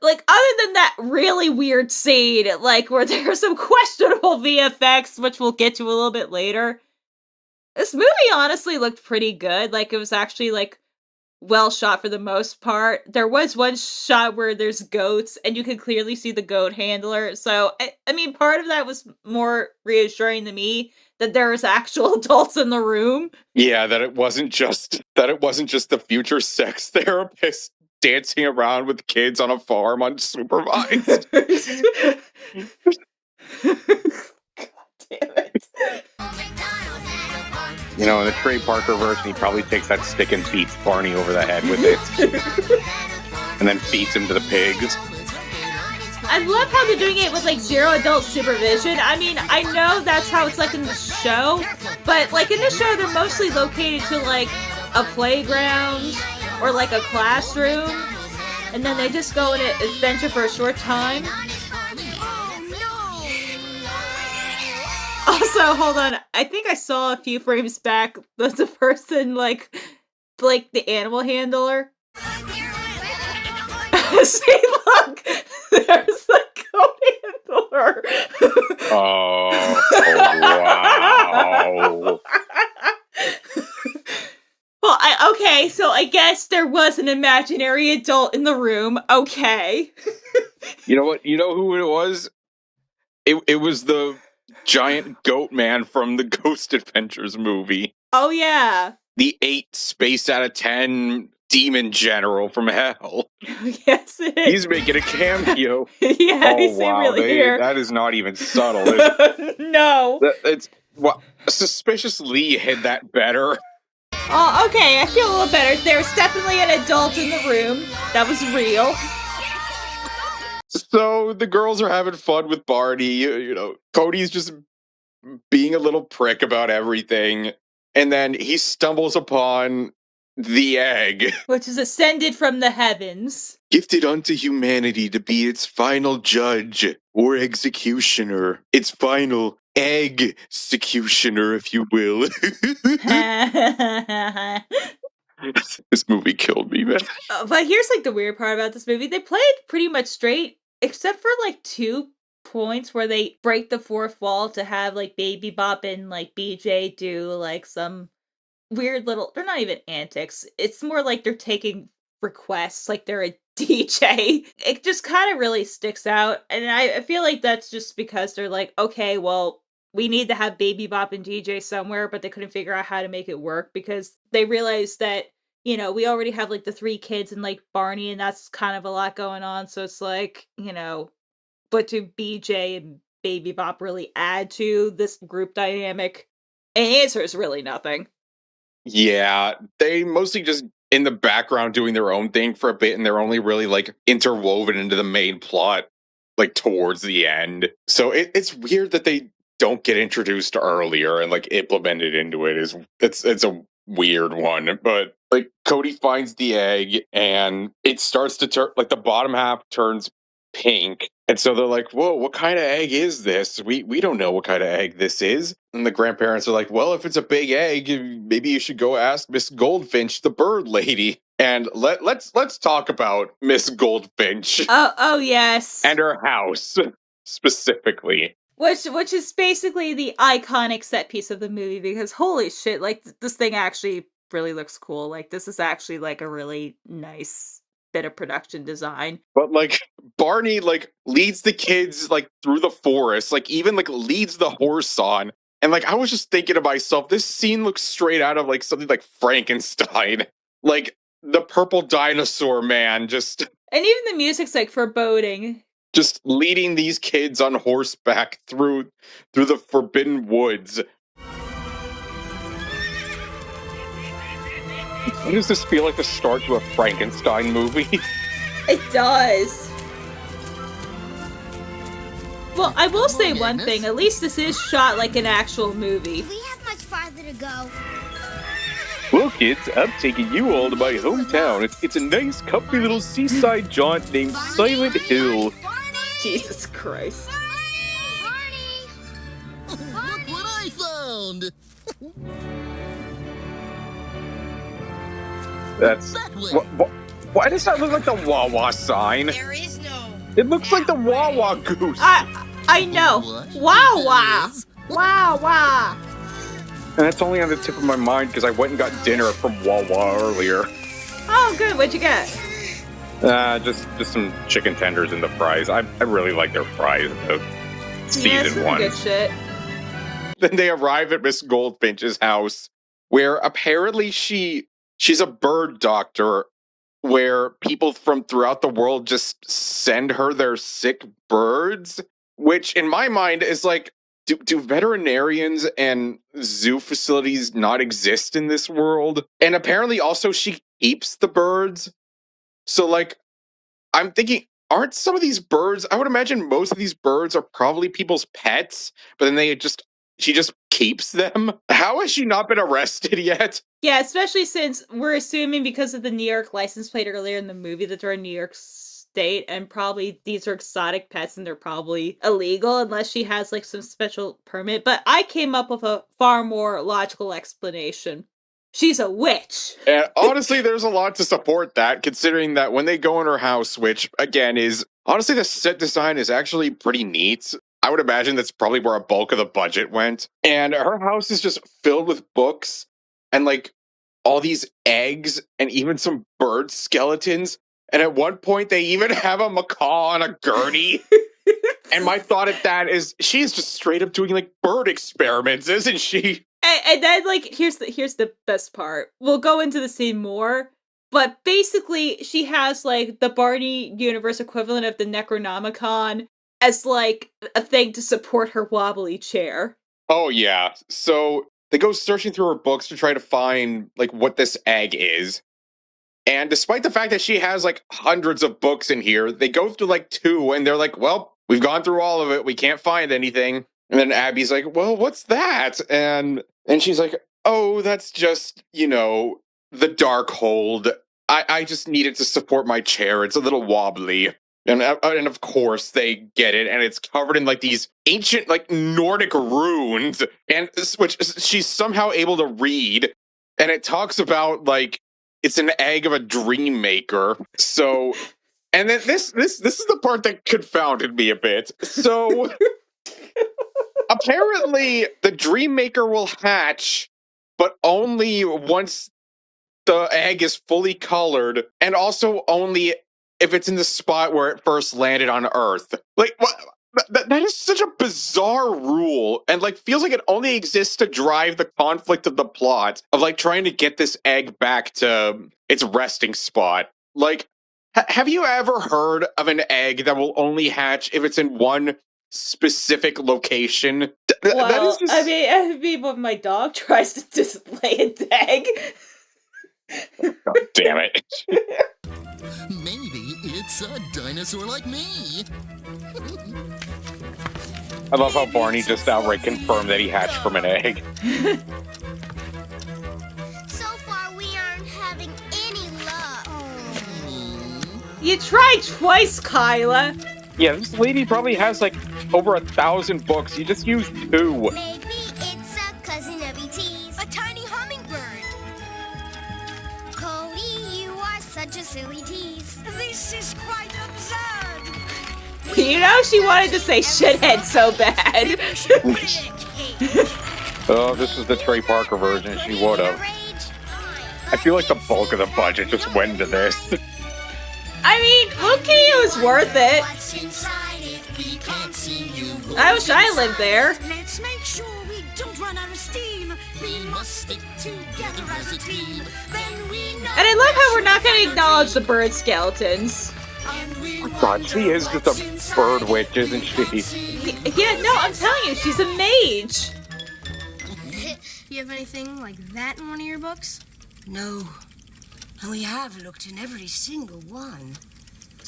Like, other than that really weird scene, like, where there's some questionable VFX, which we'll get to a little bit later... This movie honestly looked pretty good. Like, it was actually, like, well shot for the most part. There was one shot where there's goats, and you can clearly see the goat handler. So, I mean, part of that was more reassuring to me that there was actual adults in the room. Yeah, that it wasn't just the future sex therapist dancing around with kids on a farm unsupervised. God damn it. You know, in the Trey Parker version, he probably takes that stick and beats Barney over the head with it. And then feeds him to the pigs. I love how they're doing it with, like, 0 adult supervision. I mean, I know that's how it's like in the show, but, like, in the show, they're mostly located to, like, a playground or, like, a classroom, and then they just go on an adventure for a short time. Also, hold on. I think I saw a few frames back the person, like the animal handler. See, look! There's the goat handler! Oh, wow. Well, okay, so I guess there was an imaginary adult in the room. Okay. You know what? You know who it was? It was the giant goat man from the Ghost Adventures movie. Oh, yeah. The 8 space out of 10 demon general from hell. Yes, it is. He's making a cameo. Yeah, he's really here. That is not even subtle. Is it? No. It's Suspicious Lee hid that better. Oh, okay, I feel a little better. There's definitely an adult in the room. That was real. So the girls are having fun with Barney. You know, Cody's just being a little prick about everything. And then he stumbles upon the egg, which is ascended from the heavens, gifted unto humanity to be its final judge or executioner, its final egg-secutioner, if you will. This movie killed me, man. But here's like the weird part about this movie. They played pretty much straight, except for like 2 points where they break the fourth wall to have like Baby Bop and like BJ do like some weird little, they're not even antics. It's more like they're taking requests like they're a DJ. It just kind of really sticks out. And I feel like that's just because they're like, okay, well, we need to have Baby Bop and DJ somewhere, but they couldn't figure out how to make it work because they realized that, we already have like the 3 kids and like Barney, and that's kind of a lot going on. So it's like, but do BJ and Baby Bop really add to this group dynamic? And the answer is really nothing. Yeah, they mostly just in the background doing their own thing for a bit, and they're only really like interwoven into the main plot like towards the end. So it's weird that they don't get introduced earlier and like implemented into it. It's a weird one, but like Cody finds the egg and it starts to turn, like the bottom half turns pink. And so they're like, whoa, what kind of egg is this? We don't know what kind of egg this is. And the grandparents are like, well, if it's a big egg, maybe you should go ask Miss Goldfinch, the bird lady. And let's talk about Miss Goldfinch. Oh yes. And her house specifically. Which is basically the iconic set piece of the movie because holy shit, like this thing actually really looks cool. Like this is actually like a really nice bit of production design. But like Barney like leads the kids like through the forest, like even like leads the horse on. And like I was just thinking to myself, this scene looks straight out of like something like Frankenstein. Like the purple dinosaur man just and even the music's like foreboding. Just leading these kids on horseback through the forbidden woods. Why does this feel like the start to a Frankenstein movie? It does. Well, I will say one thing. At least this is shot like an actual movie. We have much farther to go. Well, kids, I'm taking you all to my hometown. It's a nice, comfy little seaside jaunt named Silent Hill. Jesus Christ. Look what I found! That's... That way. Why does that look like the Wawa sign? There is no. It looks like the Wawa goose. I know. Wawa. Wawa. And that's only on the tip of my mind because I went and got dinner from Wawa earlier. Oh, good. What'd you get? Just some chicken tenders and the fries. I really like their fries. Season 1. Good shit. Then they arrive at Miss Goldfinch's house, where apparently she's a bird doctor, where people from throughout the world just send her their sick birds, which in my mind is like, do veterinarians and zoo facilities not exist in this world? And apparently also she keeps the birds. So like, I'm thinking, aren't some of these birds, I would imagine most of these birds are probably people's pets, but then she just keeps them? How has she not been arrested yet? Yeah, especially since we're assuming because of the New York license plate earlier in the movie that they're in New York State, and probably these are exotic pets and they're probably illegal unless she has like some special permit. But I came up with a far more logical explanation. She's a witch. And honestly, there's a lot to support that, considering that when they go in her house, which again is, honestly, the set design is actually pretty neat. I would imagine that's probably where a bulk of the budget went. And her house is just filled with books and like all these eggs and even some bird skeletons. And at one point, they even have a macaw on a gurney. And my thought at that is, she's just straight up doing like bird experiments, isn't she? And then like here's the best part. We'll go into the scene more, but basically she has like the Barney universe equivalent of the Necronomicon as like a thing to support her wobbly chair. Oh yeah. So they go searching through her books to try to find like what this egg is. And despite the fact that she has like hundreds of books in here, they go through like 2 and they're like, well, we've gone through all of it. We can't find anything. And then Abby's like, well, what's that? And she's like, oh, that's just, the dark hold. I just need it to support my chair. It's a little wobbly. And of course they get it, and it's covered in like these ancient like Nordic runes, and which she's somehow able to read. And it talks about like it's an egg of a dream maker. So, and then this is the part that confounded me a bit. So apparently the dream maker will hatch but only once the egg is fully colored, and also only if it's in the spot where it first landed on Earth. Like, what? That is such a bizarre rule, and like feels like it only exists to drive the conflict of the plot of like trying to get this egg back to its resting spot. Like, have you ever heard of an egg that will only hatch if it's in one specific location? That is Well, just... I mean, when my dog tries to just lay an egg. God damn it. Maybe it's a dinosaur like me. I love how Barney just outright confirmed that he hatched from an egg. So far, we aren't having any luck. You tried twice, Kyla. Yeah, this lady probably has like over 1,000 books. You just used 2. Maybe it's a cousin of E.T.'s. A tiny hummingbird. Cody, you are such a silly tease. This is quite absurd. You know she wanted to say shithead so bad. Oh, this is the Trey Parker version. She would have. I feel like the bulk of the budget just went into this. I mean, low-key, it was worth it. I wish I lived there. Let's make sure we don't run out of steam. We must stick together as a team. Then we know. And I love how we're not going to acknowledge the bird skeletons. God, she is just a bird witch, isn't she? Yeah, no, I'm telling you, she's a mage. You have anything like that in one of your books? No. And we have looked in every single one.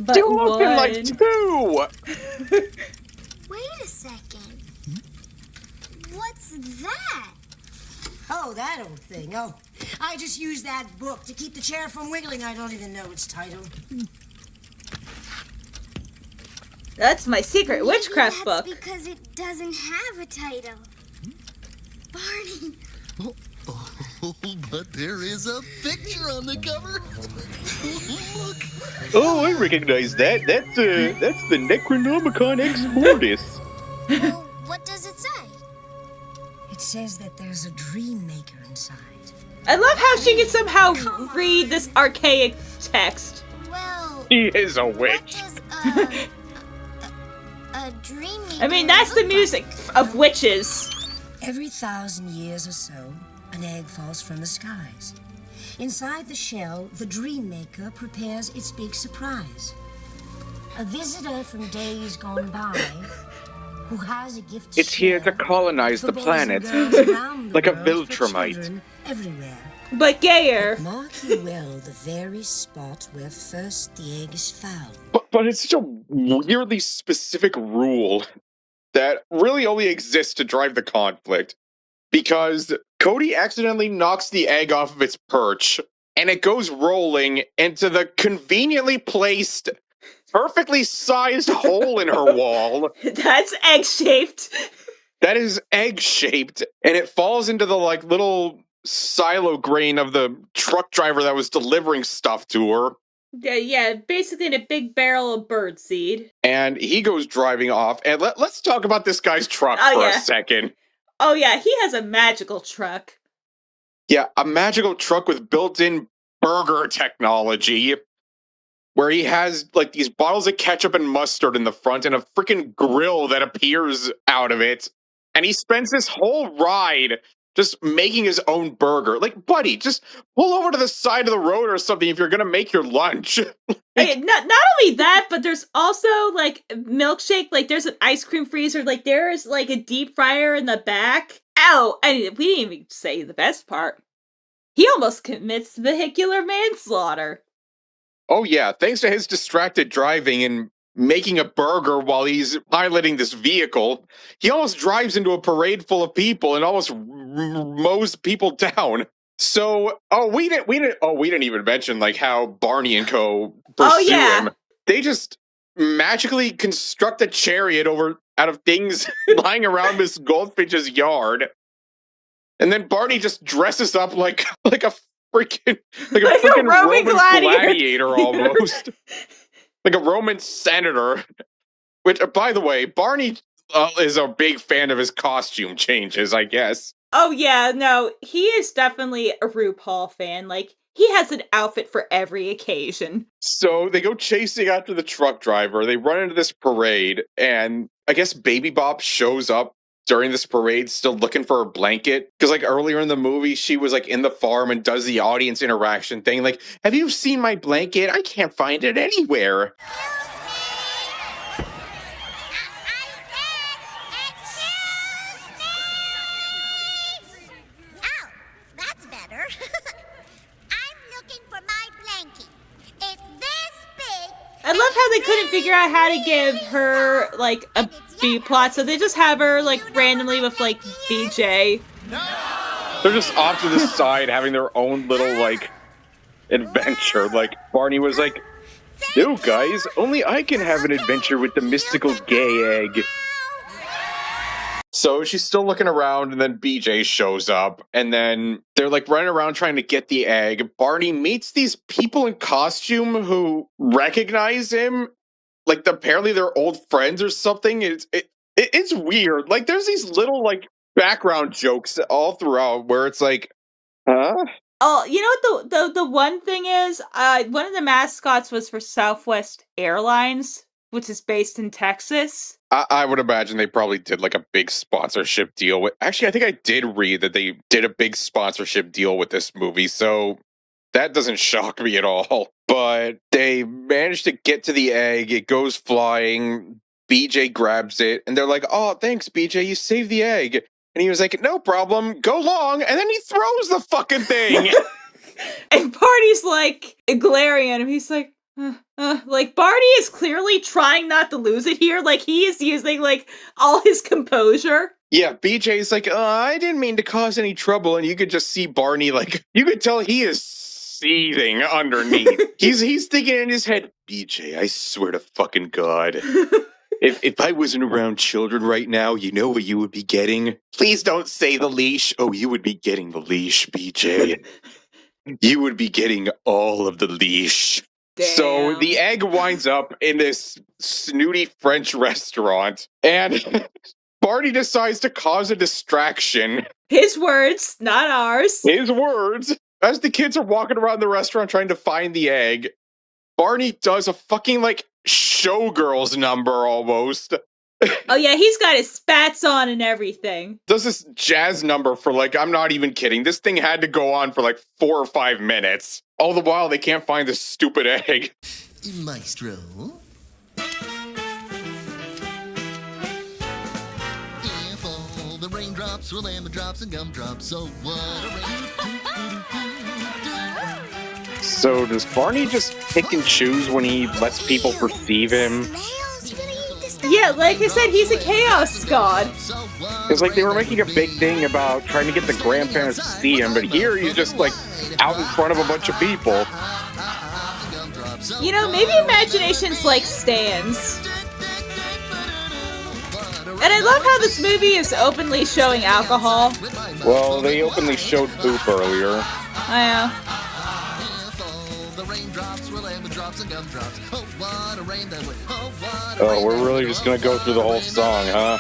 But You looked in like 2! Wait a second. What's that? Oh, that old thing. Oh, I just used that book to keep the chair from wiggling. I don't even know its title. That's my secret witchcraft Maybe book. that's because it doesn't have a title. Barney. Oh, but there is a picture on the cover. Look. Oh, I recognize that. That's the Necronomicon Ex Mortis. Well, what does it say? It says that there's a dream maker inside. I love how she can somehow read this archaic text. Well, He is a what witch. does a dream I mean, that's the music of witches. Every 1,000 years or so, an egg falls from the skies. Inside the shell, the dream maker prepares its big surprise. A visitor from days gone by who has a gift to It's here to share colonize for the boys planet. and girls around the Like a world, for Viltrumite. children everywhere. But gayer. Mark you well the very spot where first the egg is found. But it's such a weirdly specific rule that really only exists to drive the conflict. Because Cody accidentally knocks the egg off of its perch, and it goes rolling into the conveniently placed, perfectly sized hole in her wall. That's egg-shaped. That is egg-shaped, and it falls into the like little silo grain of the truck driver that was delivering stuff to her. Yeah, basically in a big barrel of birdseed. And he goes driving off, and let's talk about this guy's truck for a second. Oh yeah, he has a magical truck. Yeah, a magical truck with built-in burger technology, where he has like these bottles of ketchup and mustard in the front and a freaking grill that appears out of it. And he spends this whole ride just making his own burger. Like, buddy, just pull over to the side of the road or something if you're gonna make your lunch. Okay, not only that, but there's also like milkshake, like there's an ice cream freezer, like there's like a deep fryer in the back. Ow! And we didn't even say the best part. He almost commits vehicular manslaughter. Oh yeah, thanks to his distracted driving and making a burger while he's piloting this vehicle, he almost drives into a parade full of people and almost mows people down. So, we didn't even mention like how Barney and co pursue him. They just magically construct a chariot out of things lying around Miss Goldfinch's yard, and then Barney just dresses up like a freaking Roman gladiator almost. Like a Roman senator. Which, by the way, Barney is a big fan of his costume changes, I guess. Oh yeah, no, he is definitely a RuPaul fan. Like, he has an outfit for every occasion. So they go chasing after the truck driver. They run into this parade, and I guess Baby Bop shows up during this parade still looking for her blanket. Because, like, earlier in the movie, she was, like, in the farm and does the audience interaction thing. Like, have you seen my blanket? I can't find it anywhere. I love how they couldn't figure out how to give her, like, a B plot, so they just have her, like, randomly with, like, BJ. They're just off to the side having their own little, like, adventure. Like, Barney was like, no, guys, only I can have an adventure with the mystical gay egg. So she's still looking around, and then BJ shows up, and then they're like running around trying to get the egg. Barney meets these people in costume who recognize him. Like, apparently they're old friends or something. It's weird. Like, there's these little, like, background jokes all throughout where it's like, huh? Oh, you know what the one thing is? One of the mascots was for Southwest Airlines, which is based in Texas. I would imagine they probably did like a big sponsorship deal with. Actually, I think I did read that they did a big sponsorship deal with this movie, so that doesn't shock me at all. But they managed to get to the egg. It goes flying. BJ grabs it, and they're like, "Oh, thanks, BJ. You saved the egg." And he was like, "No problem. Go long." And then he throws the fucking thing. And Barney's like glaring at him. He's like, like, Barney is clearly trying not to lose it here. Like, he is using, like, all his composure. Yeah, BJ's like, I didn't mean to cause any trouble. And you could just see Barney, like, you could tell he is seething underneath. he's thinking in his head, BJ, I swear to fucking God. If I wasn't around children right now, you know what you would be getting? Please don't say the leash. Oh, you would be getting the leash, BJ. You would be getting all of the leash. Damn. So the egg winds up in this snooty French restaurant, and Barney decides to cause a distraction. His words, not ours. His words. As the kids are walking around the restaurant trying to find the egg, Barney does a fucking, like, showgirls number almost. Oh yeah, he's got his spats on and everything. Does this jazz number for, like, I'm not even kidding, this thing had to go on for like 4 or 5 minutes. All the while they can't find this stupid egg. Maestro. If all the raindrops will land the drops and gumdrops, so what a So does Barney just pick and choose when he lets people perceive him? Yeah, like I said, he's a chaos god. It's like they were making a big thing about trying to get the grandparents to see him, but here he's just, like, out in front of a bunch of people. You know, maybe imagination's like stands. And I love how this movie is openly showing alcohol. Well, they openly showed poop earlier. I know. Oh, we're really just gonna go through the whole song, huh?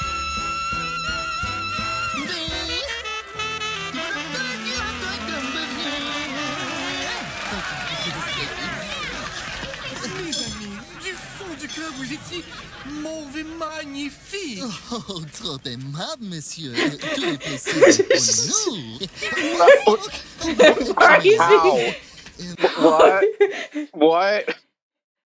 Oh, trop aimable, monsieur. Tout est possible pour nous. How? What? What?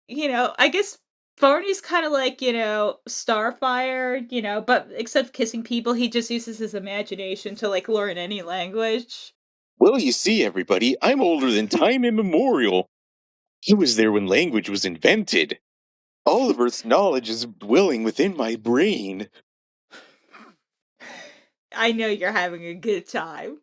You know, I guess Barney's kind of like, you know, Starfire, you know, but except kissing people, he just uses his imagination to, like, learn any language. Well, you see, everybody, I'm older than time immemorial. I was there when language was invented. All of Earth's knowledge is dwelling within my brain. I know you're having a good time.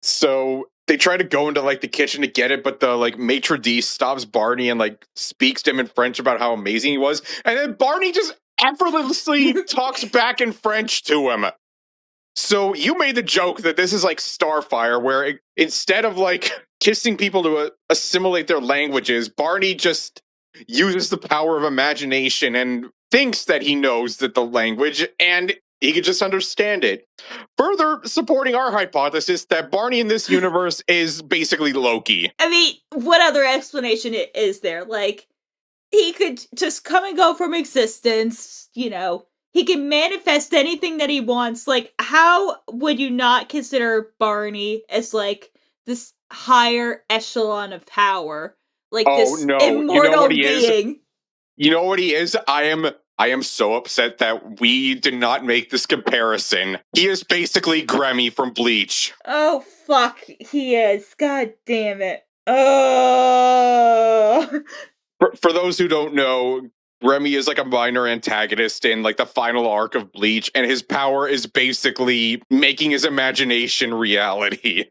So they try to go into, like, the kitchen to get it, but the, like, maitre d' stops Barney and, like, speaks to him in French about how amazing he was, and then Barney just effortlessly talks back in French to him. So you made the joke that this is like Starfire, where instead of, like, kissing people to assimilate their languages, Barney just uses the power of imagination and thinks that he knows that the language, and he could just understand it. Further supporting our hypothesis that Barney in this universe is basically Loki. I mean, what other explanation is there? Like, he could just come and go from existence, you know. He can manifest anything that he wants. Like, how would you not consider Barney as, like, this higher echelon of power? Like, this immortal being. You know what he is? I am so upset that we did not make this comparison. He is basically Grammy from Bleach. Oh, fuck, he is. God damn it. Oh. For those who don't know, Remy is like a minor antagonist in like the final arc of Bleach, and his power is basically making his imagination reality.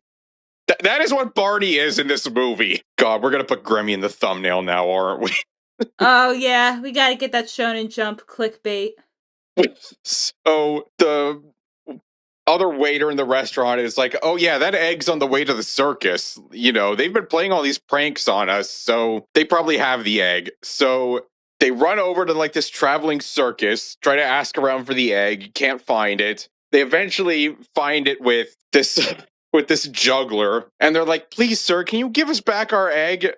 That is what Barney is in this movie. God, we're gonna put Grammy in the thumbnail now, aren't we? Oh yeah, we gotta get that Shonen Jump clickbait. So the other waiter in the restaurant is like, oh yeah, that egg's on the way to the circus. You know, they've been playing all these pranks on us, so they probably have the egg. So they run over to like this traveling circus, try to ask around for the egg, can't find it. They eventually find it with this with this juggler, and they're like, please sir, can you give us back our egg?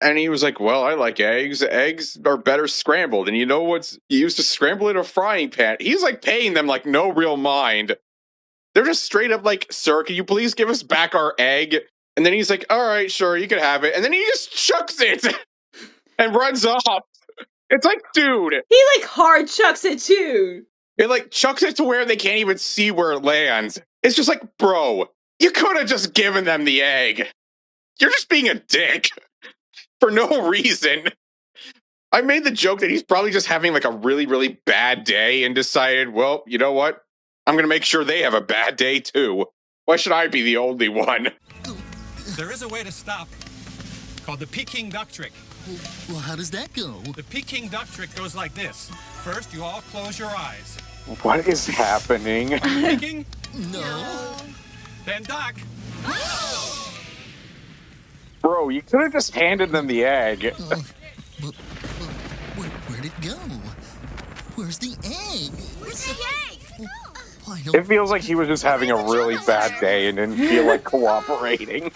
And he was like, well, I like eggs. Eggs are better scrambled. And you know what's used to scramble in a frying pan? He's like paying them like no real mind. They're just straight up like, sir, can you please give us back our egg? And then he's like, all right, sure, you can have it. And then he just chucks it and runs off. It's like, dude. He like hard chucks it too. It like chucks it to where they can't even see where it lands. It's just like, bro, you could have just given them the egg. You're just being a dick for no reason. I made the joke that he's probably just having like a really, really bad day and decided, well, you know what? I'm going to make sure they have a bad day too. Why should I be the only one? There is a way to stop, called the Peking duck trick. Well, how does that go? The Peking duck trick goes like this. First, you all close your eyes. What is happening? Peking? No. Then duck. Bro, you could have just handed them the egg. But where'd it go? Where's the egg? Where's the egg? It feels like he was just having a really bad day and didn't feel like cooperating.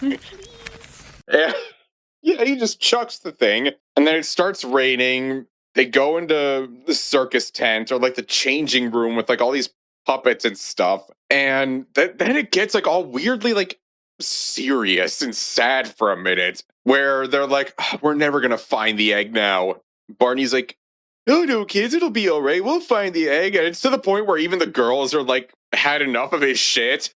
Yeah, he just chucks the thing, and then it starts raining. They go into the circus tent, or like the changing room with like all these puppets and stuff, and then it gets like all weirdly like serious and sad for a minute, where they're like, oh, we're never gonna find the egg now. Barney's like, oh no, kids, it'll be all right. We'll find the egg. And it's to the point where even the girls are like, had enough of his shit.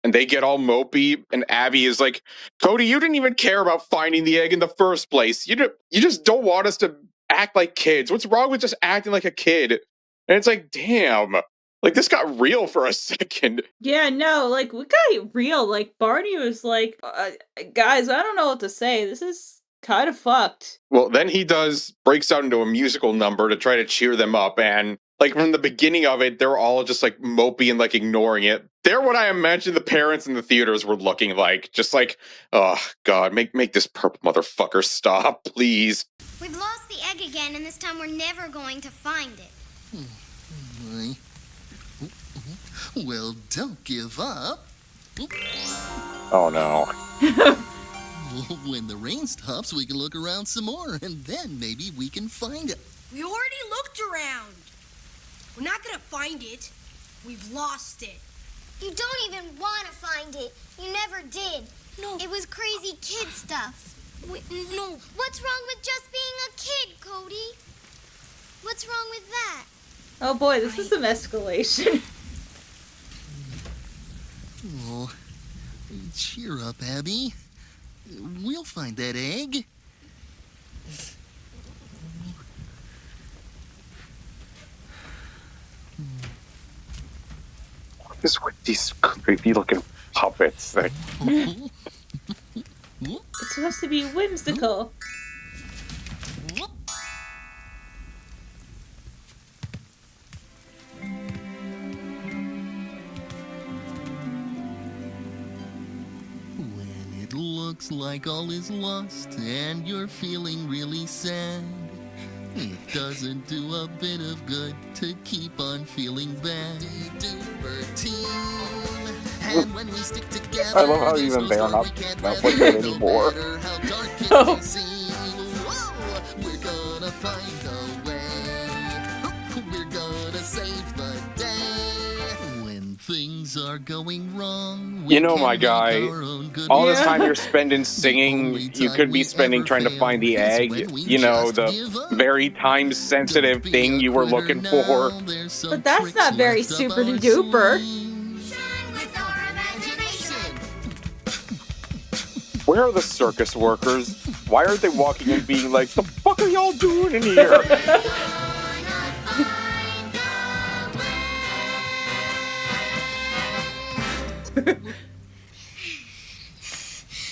And they get all mopey. And Abby is like, Cody, you didn't even care about finding the egg in the first place. You just don't want us to act like kids. What's wrong with just acting like a kid? And it's like, damn. Like, this got real for a second. Yeah, no, like, we got real. Like, Barney was like, guys, I don't know what to say. This is kind of fucked. Well, then he breaks out into a musical number to try to cheer them up, and like from the beginning of it, they're all just like mopey and like ignoring it. They're what I imagine the parents in the theaters were looking like, just like, oh god, make this purple motherfucker stop, please. We've lost the egg again, and this time we're never going to find it. Well, don't give up. Oh no. When the rain stops, we can look around some more, and then maybe we can find it. We already looked around. We're not gonna find it. We've lost it. You don't even want to find it. You never did. No. It was crazy kid stuff. No. What's wrong with just being a kid, Cody? What's wrong with that? Oh boy, this is some escalation. Oh, cheer up, Abby. We'll find that egg. What is with these creepy looking puppets? It's supposed to be whimsical. Looks like all is lost and you're feeling really sad. It doesn't do a bit of good to keep on feeling bad. Duper team. And when we stick together, I love how even they're not like that anymore. how dark it may seem. Whoa, we're gonna find a way. We're gonna save the day. When things are going wrong, we You know, can my guy, make our own good all this way. time you're spending singing, you could be spending trying to find the egg. You know, the very time-sensitive thing you were looking for. But that's not very super duper. Where are the circus workers? Why aren't they walking and being like, the fuck are y'all doing in here?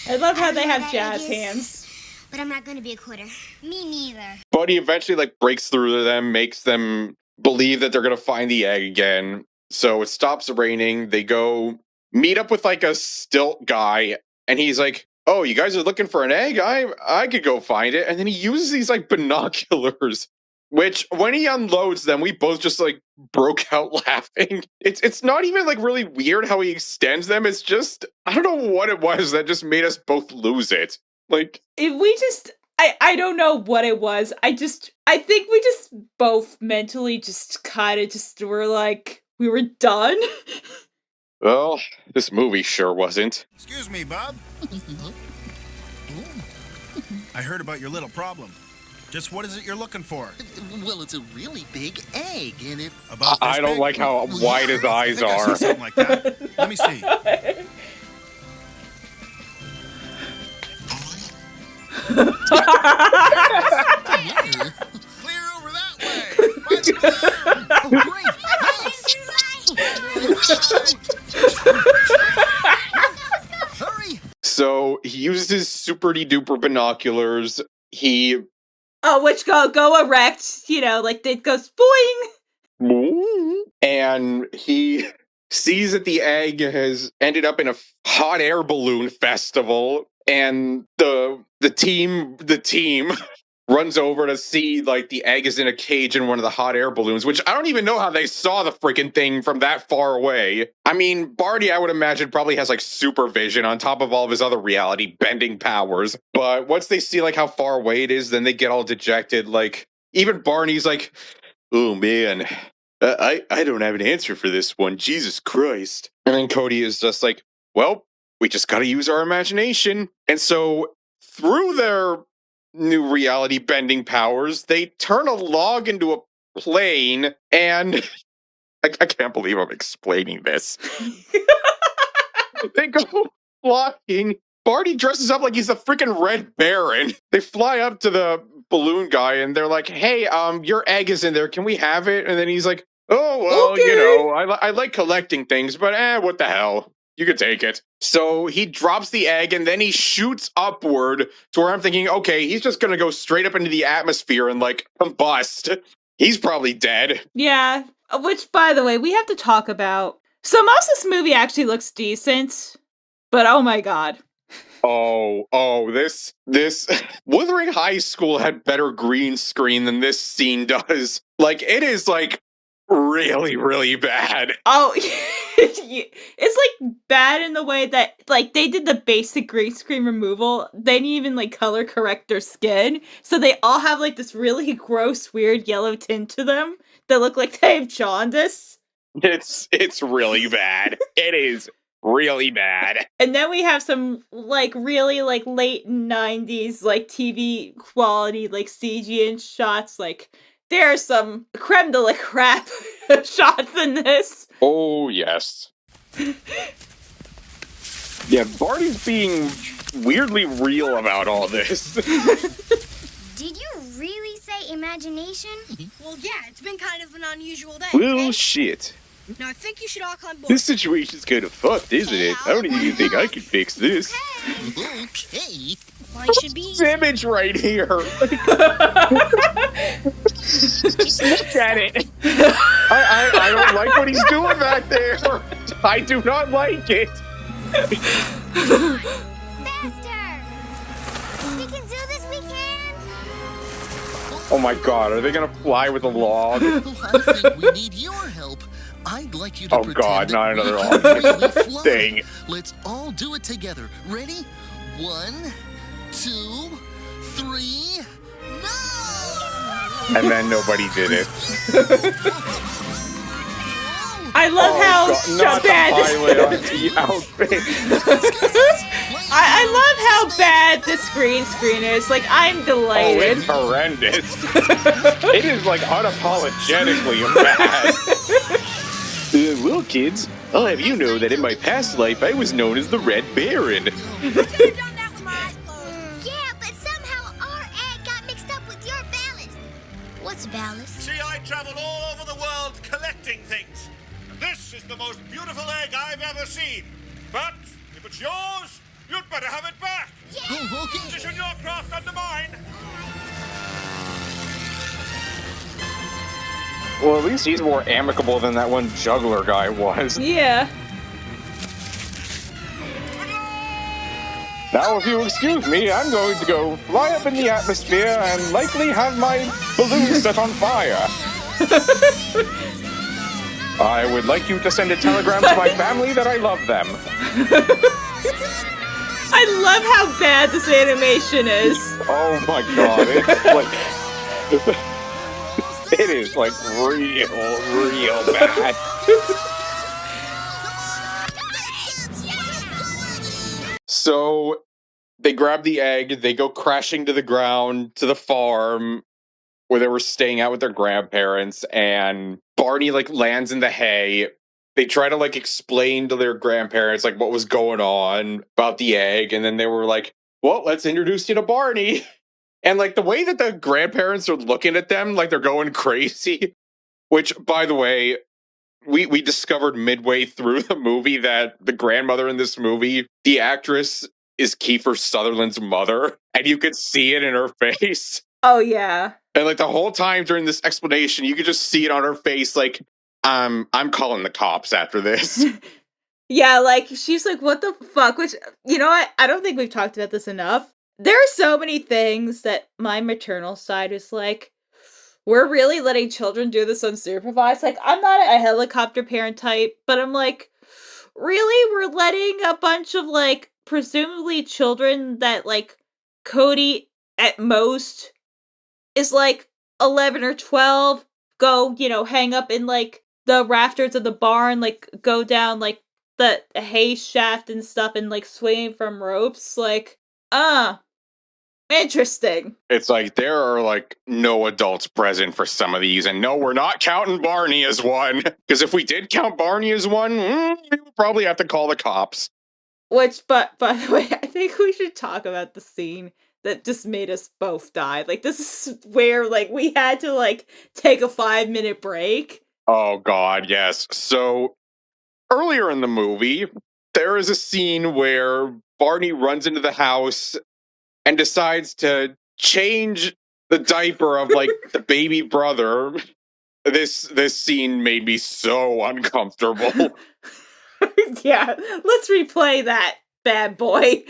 I love how they have jazz hands. But I'm not gonna be a quitter. Me neither. But he eventually like breaks through to them, makes them believe that they're gonna find the egg again. So it stops raining. They go meet up with like a stilt guy, and he's like, "Oh, you guys are looking for an egg? I could go find it." And then he uses these like binoculars, which when he unloads them, we both just like broke out laughing. It's not even like really weird how he extends them. It's just I don't know what it was that just made us both lose it. Like If we just I don't know what it was. I think we just both mentally just kind of just were like we were done. well, this movie sure wasn't. Excuse me, Bob. I heard about your little problem. Just what is it you're looking for? Well, it's a really big egg, and it... About this I don't big? like how wide his eyes I think I are. see something like that. Let me see. Clear over that way. Much clear. Hurry! So he uses his super duper binoculars. He Which go erect, you know, like it goes boing. and he sees that the egg has ended up in a hot air balloon festival, and the team runs over to see like the egg is in a cage in one of the hot air balloons, which I don't even know how they saw the freaking thing from that far away. I mean, Barney, I would imagine, probably has like supervision on top of all of his other reality bending powers. But once they see like how far away it is, then they get all dejected. Like even Barney's like, "Oh man, I don't have an answer for this one. Jesus Christ." And then Cody is just like, "Well, we just got to use our imagination." And so through their new reality bending powers, they turn a log into a plane, and I can't believe I'm explaining this. They go flying. Barney dresses up like he's the freaking Red Baron. They fly up to the balloon guy, and they're like, "Hey, your egg is in there. Can we have it?" And then he's like, "Oh, well, Okay. you know, I like collecting things, but what the hell? You can take it." So he drops the egg, and then he shoots upward to where I'm thinking, okay, he's just going to go straight up into the atmosphere and, like, combust. He's probably dead. Yeah, which, by the way, we have to talk about. So most of this movie actually looks decent, but oh my god. This Wuthering High School had better green screen than this scene does. Like, it is, like, really, really bad. Oh, it's like bad in the way that like they did the basic green screen removal. They didn't even like color correct their skin, so they all have like this really gross, weird yellow tint to them that look like they have jaundice. It's really bad. It is really bad. And then we have some like really like late 90s like TV quality like CG and shots. Like there are some creme de la crap shots in this. Oh, yes. Yeah, Barney's being weirdly real about all this. Did you really say imagination? Well, yeah, it's been kind of an unusual day. Well, okay? shit. Now I think you should all climb board. This situation's kind of fucked, isn't it? I don't even think I can fix this. Okay. Well, it should be This image right here. Just look at it. I don't like what he's doing back there. I do not like it. Faster! We can do this, we can! Oh my god, are they gonna fly with a log? I think we need your help. I'd like you to Oh pretend god, not that another we log. can really fly. Dang. Let's all do it together. Ready? 1, 2, 3. No! And then nobody did it. I love how not bad the this. pilot on the outfit. I love how bad this green screen is. Like, I'm Oh, delighted. it's horrendous. It is like unapologetically bad. Well, kids, I'll have you know that in my past life I was known as the Red Baron. Yeah, but somehow our egg got mixed up with your ballast. What's ballast? See, I travel all over the world collecting things. And this is the most beautiful egg I've ever seen. But if it's yours, you'd better have it back. Yeah! Oh, okay. Position your craft under mine. Well, at least he's more amicable than that one juggler guy was. Yeah. Now, if you excuse me, I'm going to go fly up in the atmosphere and likely have my balloon set on fire. I would like you to send a telegram to my family that I love them. I love how bad this animation is. Oh my god, it's like... It is, like, real bad. So, they grab the egg, they go crashing to the ground, to the farm, where they were staying out with their grandparents, and Barney, like, lands in the hay. They try to, like, explain to their grandparents, like, what was going on about the egg, and then they were like, well, let's introduce you to Barney. And, like, the way that the grandparents are looking at them, like, they're going crazy, which, by the way, we discovered midway through the movie that the grandmother in this movie, the actress, is Kiefer Sutherland's mother, and you could see it in her face. Oh, yeah. And, like, the whole time during this explanation, you could just see it on her face, like, I'm calling the cops after this. Yeah, like, she's like, what the fuck? Which, you know what? I don't think we've talked about this enough. There are so many things that my maternal side is like, we're really letting children do this unsupervised. Like, I'm not a helicopter parent type, but I'm like, really? We're letting a bunch of, like, presumably children that, like, Cody at most is, like, 11 or 12 go, you know, hang up in, like, the rafters of the barn, like, go down, like, the hay shaft and stuff and, like, swing from ropes. Like, interesting. It's like, there are, like, no adults present for some of these, and no, we're not counting Barney as one, because if we did count Barney as one, we would probably have to call the cops. Which, but, by the way, I think we should talk about the scene that just made us both die. Like, this is where, like, we had to, like, take a 5-minute break. Oh, God, yes. So, earlier in the movie, there is a scene where Barney runs into the house and decides to change the diaper of, like, the baby brother. This scene made me so uncomfortable. Yeah, let's replay that, bad boy.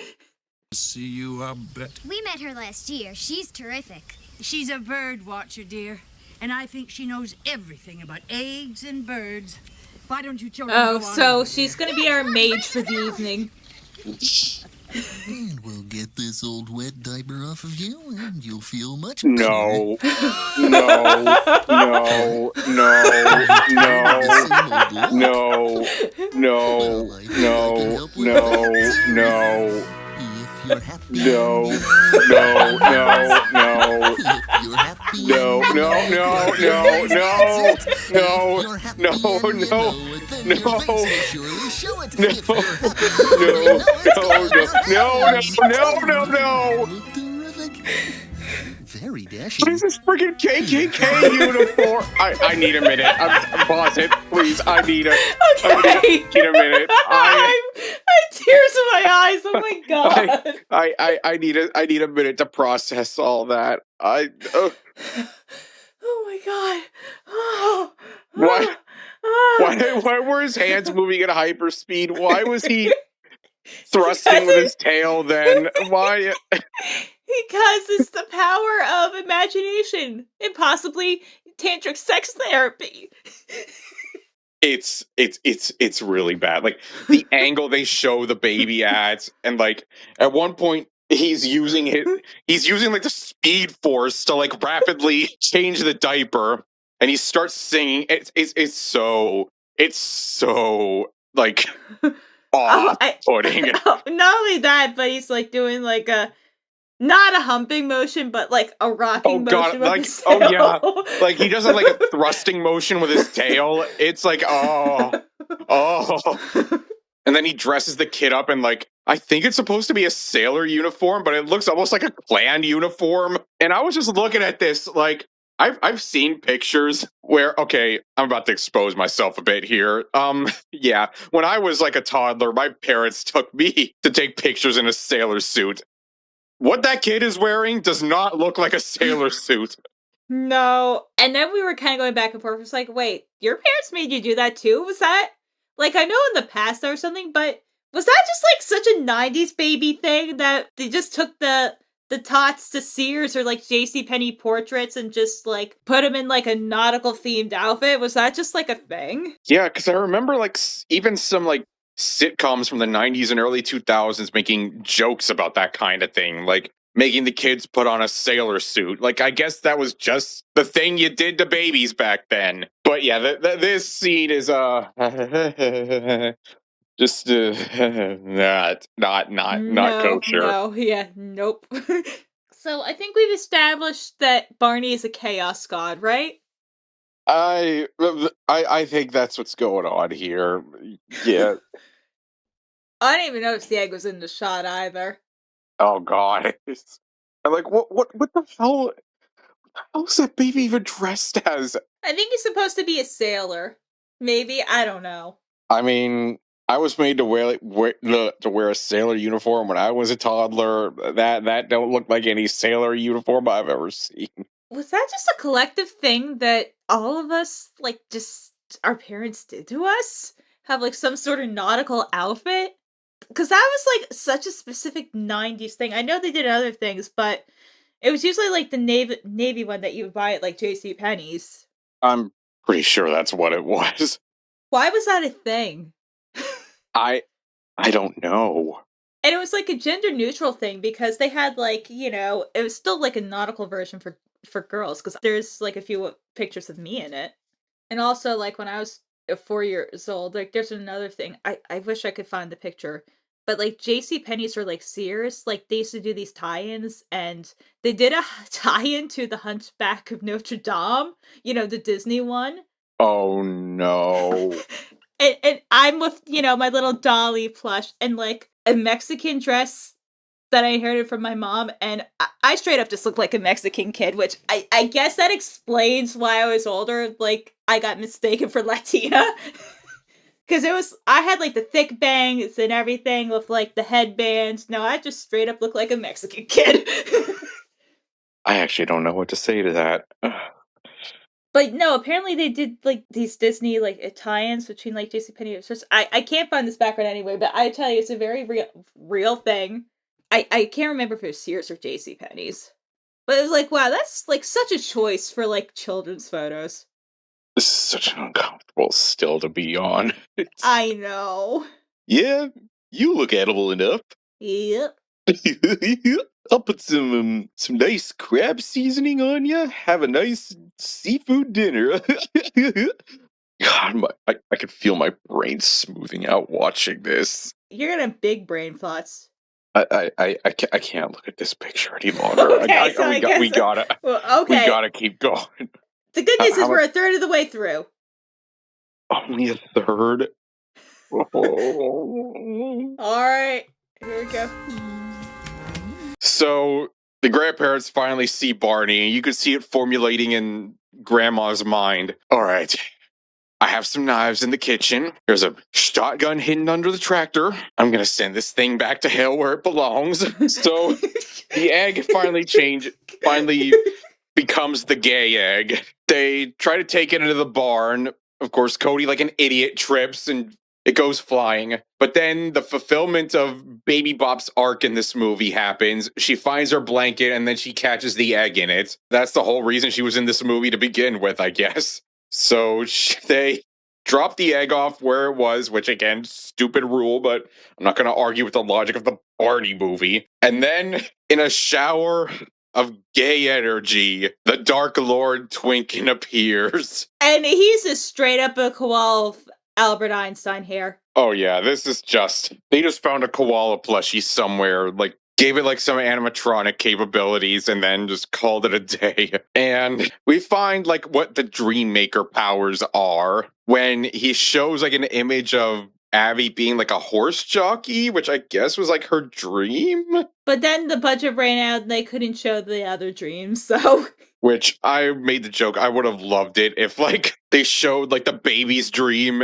See you, I bet. We met her last year. She's terrific. She's a bird watcher, dear. And I think she knows everything about eggs and birds. Why don't you children Oh, go on so over she's there? gonna be our mage for the evening. And we'll get this old wet diaper off of you, and you'll feel much No. better. No. No. No. No. No. Well, I think I can No. help with No. that. No. If you're happy. No. No. No. No. If you're happy. No, and you no, know no, it, no, that's it. no, If you're happy no, and you no, know it, then no, your face will surely show it. no, If you're happy, you know it's no. Look terrific. Very dashing. What is this freaking KKK uniform? I need a minute. Pause it, please. I need a minute. I tears in my eyes. Oh my god. I need a minute to process all that. Oh my god. Oh. Why were his hands moving at hyperspeed? Why was he thrusting with his tail then? Why? Because it's the power of imagination and possibly tantric sex therapy. It's really bad. Like the angle they show the baby at, and like at one point he's using like the speed force to like rapidly change the diaper, and he starts singing. It's so like off-putting. Not only that, but he's like doing like a not a humping motion, but like a rocking motion with his tail. Oh yeah, like he does like a thrusting motion with his tail. It's like oh. And then he dresses the kid up in like I think it's supposed to be a sailor uniform, but it looks almost like a clan uniform. And I was just looking at this like I've seen pictures where okay, I'm about to expose myself a bit here. Yeah, when I was like a toddler, my parents took me to take pictures in a sailor suit. What that kid is wearing does not look like a sailor suit. No. And then we were kind of going back and forth. It's like, wait, your parents made you do that too? Was that like I know in the past there was something, but was that just like such a 90s baby thing that they just took the tots to Sears or like JCPenney portraits and just like put them in like a nautical themed outfit? Was that just like a thing? Yeah, because I remember like even some like sitcoms from the 90s and early 2000s making jokes about that kind of thing, like making the kids put on a sailor suit. Like, I guess that was just the thing you did to babies back then. But yeah, this scene is just not kosher. No, yeah, nope. So I think we've established that Barney is a chaos god, right? I think that's what's going on here. Yeah. I didn't even notice the egg was in the shot either. Oh god. I'm like, what the hell? How is that baby even dressed as? I think he's supposed to be a sailor. Maybe, I don't know. I mean, I was made to wear a sailor uniform when I was a toddler. That don't look like any sailor uniform I've ever seen. Was that just a collective thing that all of us, like, just our parents did to us? Have, like, some sort of nautical outfit? Because that was, like, such a specific 90s thing. I know they did other things, but it was usually, like, the Navy one that you would buy at, like, JCPenney's. I'm pretty sure that's what it was. Why was that a thing? I don't know. And it was, like, a gender-neutral thing because they had, like, you know, it was still, like, a nautical version for girls because there's, like, a few pictures of me in it. And also, like, when I was 4 years old, like, there's another thing. I wish I could find the picture. But, like, JCPenney's or, like, Sears, like, they used to do these tie-ins, and they did a tie-in to The Hunchback of Notre Dame, you know, the Disney one. Oh, no. and I'm with, you know, my little Dolly plush and, like, a Mexican dress that I inherited from my mom, and I straight up just look like a Mexican kid, which I guess that explains why I was older. Like, I got mistaken for Latina. Because I had, like, the thick bangs and everything with, like, the headbands. No, I just straight up look like a Mexican kid. I actually don't know what to say to that. But no, apparently they did, like, these Disney, like, tie-ins between, like, JCPenney and Sears. I can't find this background anyway, but I tell you, it's a very real thing. I can't remember if it was Sears or JCPenney's. But it was like, wow, that's, like, such a choice for, like, children's photos. This is such an uncomfortable still to be on. I know. Yeah, you look edible enough. Yep. I'll put some nice crab seasoning on you. Have a nice seafood dinner. God, I could feel my brain smoothing out watching this. You're gonna have big brain thoughts. I can't look at this picture any longer. Okay, we gotta keep going. The good news is we're a third of the way through. Only a third. All right, here we go. So the grandparents finally see Barney, and you can see it formulating in Grandma's mind. All right, I have some knives in the kitchen. There's a shotgun hidden under the tractor. I'm gonna send this thing back to hell where it belongs. So the egg finally becomes the gay egg. They try to take it into the barn. Of course, Cody, like an idiot, trips and it goes flying. But then the fulfillment of Baby Bop's arc in this movie happens. She finds her blanket and then she catches the egg in it. That's the whole reason she was in this movie to begin with, I guess. So they drop the egg off where it was, which again, stupid rule, but I'm not going to argue with the logic of the Barney movie. And then in a shower of gay energy, the Dark Lord Twinken appears. And he's just straight up a koala of Albert Einstein hair. Oh yeah, this is just, they just found a koala plushie somewhere, like gave it like some animatronic capabilities and then just called it a day. And we find like what the Dream Maker powers are when he shows like an image of Abby being like a horse jockey, which I guess was like her dream. But then the budget ran out and they couldn't show the other dreams, so... Which I made the joke, I would have loved it if like they showed like the baby's dream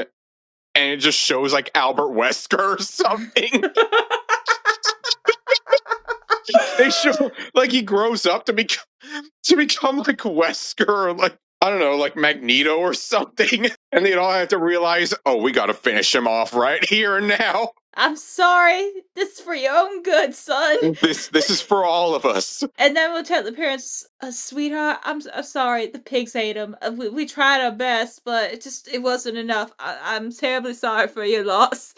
and it just shows like Albert Wesker or something. They show like he grows up to become like Wesker or like, I don't know, like Magneto or something. And they'd all have to realize, oh, we gotta finish him off right here and now. I'm sorry. This is for your own good, son. This is for all of us. And then we'll tell the parents, sweetheart, I'm sorry, the pigs ate him. We tried our best, but it wasn't enough. I'm terribly sorry for your loss.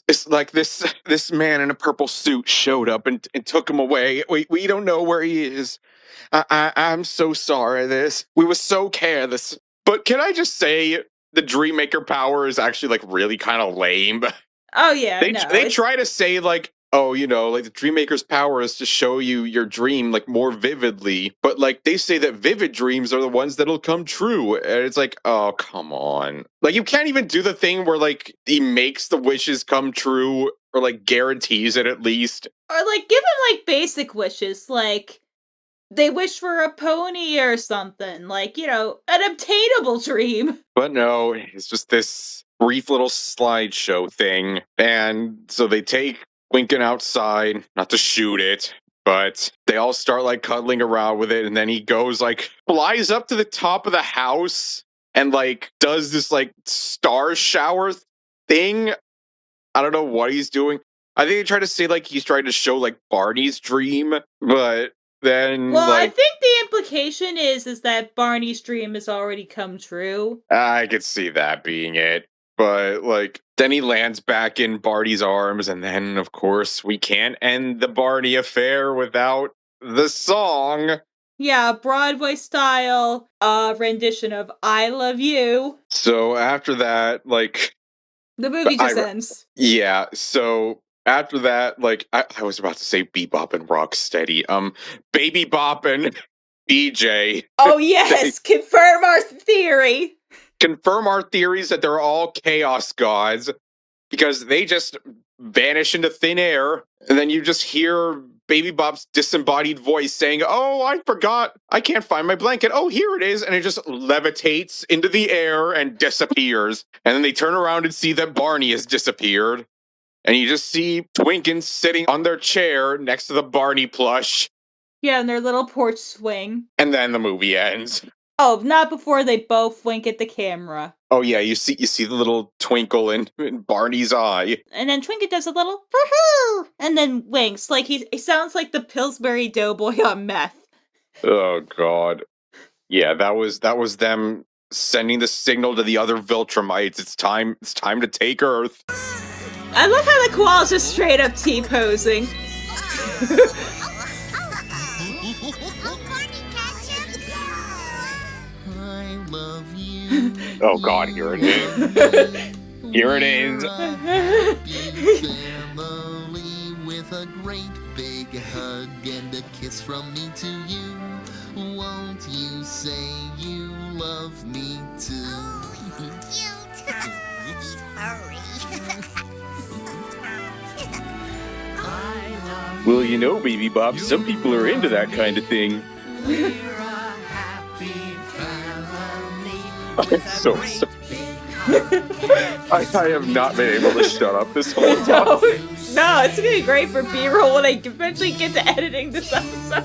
It's like this man in a purple suit showed up and took him away. We don't know where he is. I'm so sorry. We were so careless. But can I just say the Dream Maker power is actually like really kind of lame. Oh yeah, they try to say like, oh, you know, like the Dream Maker's power is to show you your dream like more vividly, but like they say that vivid dreams are the ones that'll come true, and it's like, oh, come on, like you can't even do the thing where like he makes the wishes come true or like guarantees it at least, or like give him like basic wishes, like they wish for a pony or something, like, you know, an obtainable dream. But no, it's just this brief little slideshow thing, and so they take Winkin outside, not to shoot it, but they all start like cuddling around with it, and then he goes like flies up to the top of the house and like does this like star shower thing. I don't know what he's doing. I think they try to say like he's trying to show like Barney's dream, but then well, like, I think the implication is that Barney's dream has already come true. I could see that being it. But, like, then he lands back in Barney's arms, and then, of course, we can't end the Barney affair without the song. Yeah, Broadway-style rendition of I Love You. So after that, like... The movie just ends. Yeah, so after that, like, I was about to say Bebop and Rocksteady. Baby Bop and BJ. Oh, yes! Confirm our theory! Confirm our theories that they're all chaos gods because they just vanish into thin air, and then you just hear Baby Bop's disembodied voice saying, oh, I forgot, I can't find my blanket, oh, here it is, and it just levitates into the air and disappears, and then they turn around and see that Barney has disappeared, and you just see Twinkin sitting on their chair next to the Barney plush. Yeah, and their little porch swing. And then the movie ends. Oh, not before they both wink at the camera. Oh yeah, you see the little twinkle in Barney's eye. And then Twinkie does a little woohoo, and then winks. Like he sounds like the Pillsbury Doughboy on meth. Oh god. Yeah, that was them sending the signal to the other Viltrumites. It's time to take Earth. I love how the koala's just straight up T-posing. Oh god, here it is. Here it is. Family with a great big hug and a kiss from me to you. Won't you say you love me too? Oh, he's cute. He's furry. Well, you know, Baby Bop, some people are into that kind of thing. We're a happy family. I'm so sorry. I have not been able to shut up this whole time. No, it's gonna be great for B-roll when I eventually get to editing this episode.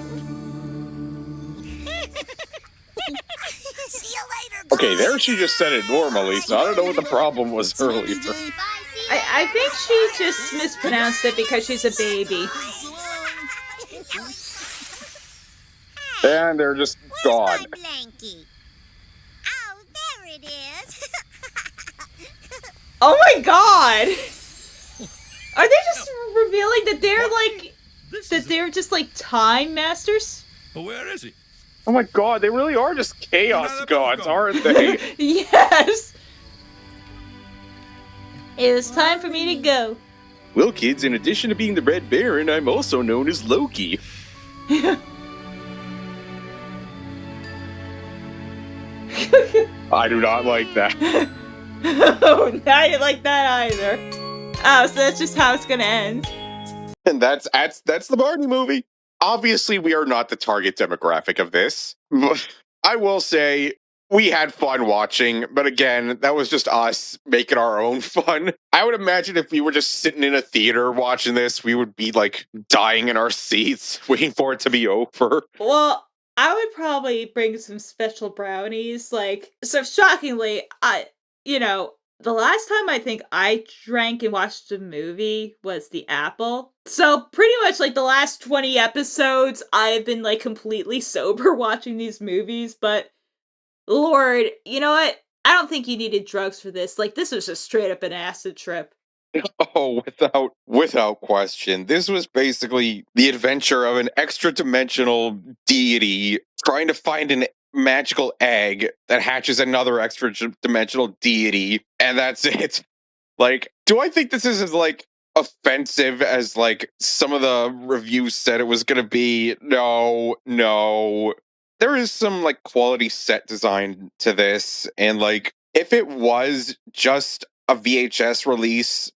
See you later, Okay, there she just said it normally, so I don't know what the problem was earlier. I think she just mispronounced it because she's a baby. And they're just gone. Blankie? Oh, there it is. Oh my god! Are they just revealing that they're just like time masters? Where is he? Oh my god, they really are just chaos gods, aren't they? Yes! It was time for me to go. Well, kids, in addition to being the Red Baron, I'm also known as Loki. I do not like that. Oh, I didn't like that either. Oh, so that's just how it's gonna end. And that's the Barney movie. Obviously, we are not the target demographic of this. I will say we had fun watching, but again, that was just us making our own fun. I would imagine if we were just sitting in a theater watching this, we would be like dying in our seats, waiting for it to be over. Well, I would probably bring some special brownies. So shockingly, the last time I think I drank and watched a movie was the apple. So pretty much like the last 20 episodes, I've been like completely sober watching these movies, but Lord, you know what? I don't think you needed drugs for this. Like, this was just straight up an acid trip. Oh, without question. This was basically the adventure of an extra-dimensional deity trying to find an magical egg that hatches another extra-dimensional deity, and that's it. Like, do I think this is as, like, offensive as, like, some of the reviews said it was gonna be? No. There is some, like, quality set design to this, and, like, if it was just a VHS release,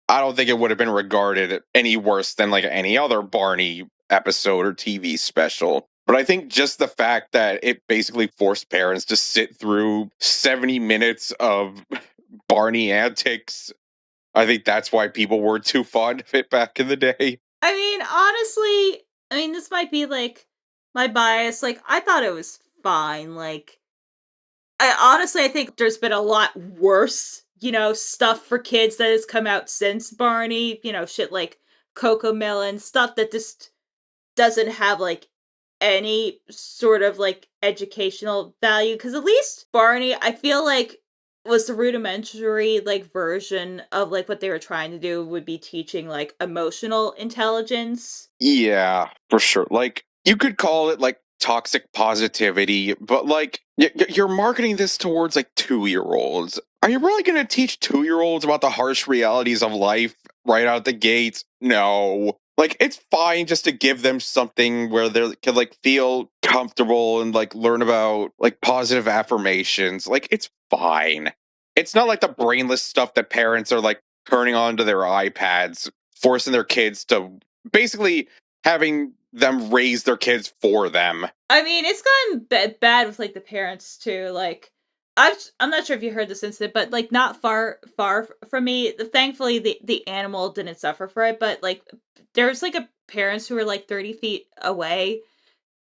I don't think it would have been regarded any worse than, like, any other Barney episode or TV special. But I think just the fact that it basically forced parents to sit through 70 minutes of Barney antics, I think that's why people were too fond of it back in the day. I mean, honestly, this might be like my bias. Like, I thought it was fine. Like, I think there's been a lot worse, stuff for kids that has come out since Barney. Shit like Coco Melon, stuff that just doesn't have like any sort of like educational value. Because at least Barney, I feel like was the rudimentary like version of like what they were trying to do would be teaching like emotional intelligence. Yeah, for sure. Like, you could call it like toxic positivity, but like you're marketing this towards like 2-year-olds. Are you really going to teach 2-year-olds about the harsh realities of life right out the gates? No. Like, it's fine just to give them something where they can like feel comfortable and like learn about like positive affirmations. Like, it's fine. It's not like the brainless stuff that parents are like turning onto their iPads, forcing their kids to basically having them raise their kids for them. I mean, it's gotten bad with like the parents too. Like, I'm not sure if you heard this incident, but like not far from me. Thankfully, the animal didn't suffer for it, but like there's like a parents who were like 30 feet away,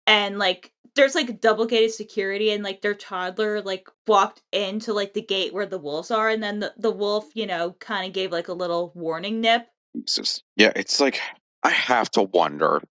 and like there's like double gated security, and like their toddler like walked into like the gate where the wolves are, and then the wolf kind of gave like a little warning nip. Yeah, it's like I have to wonder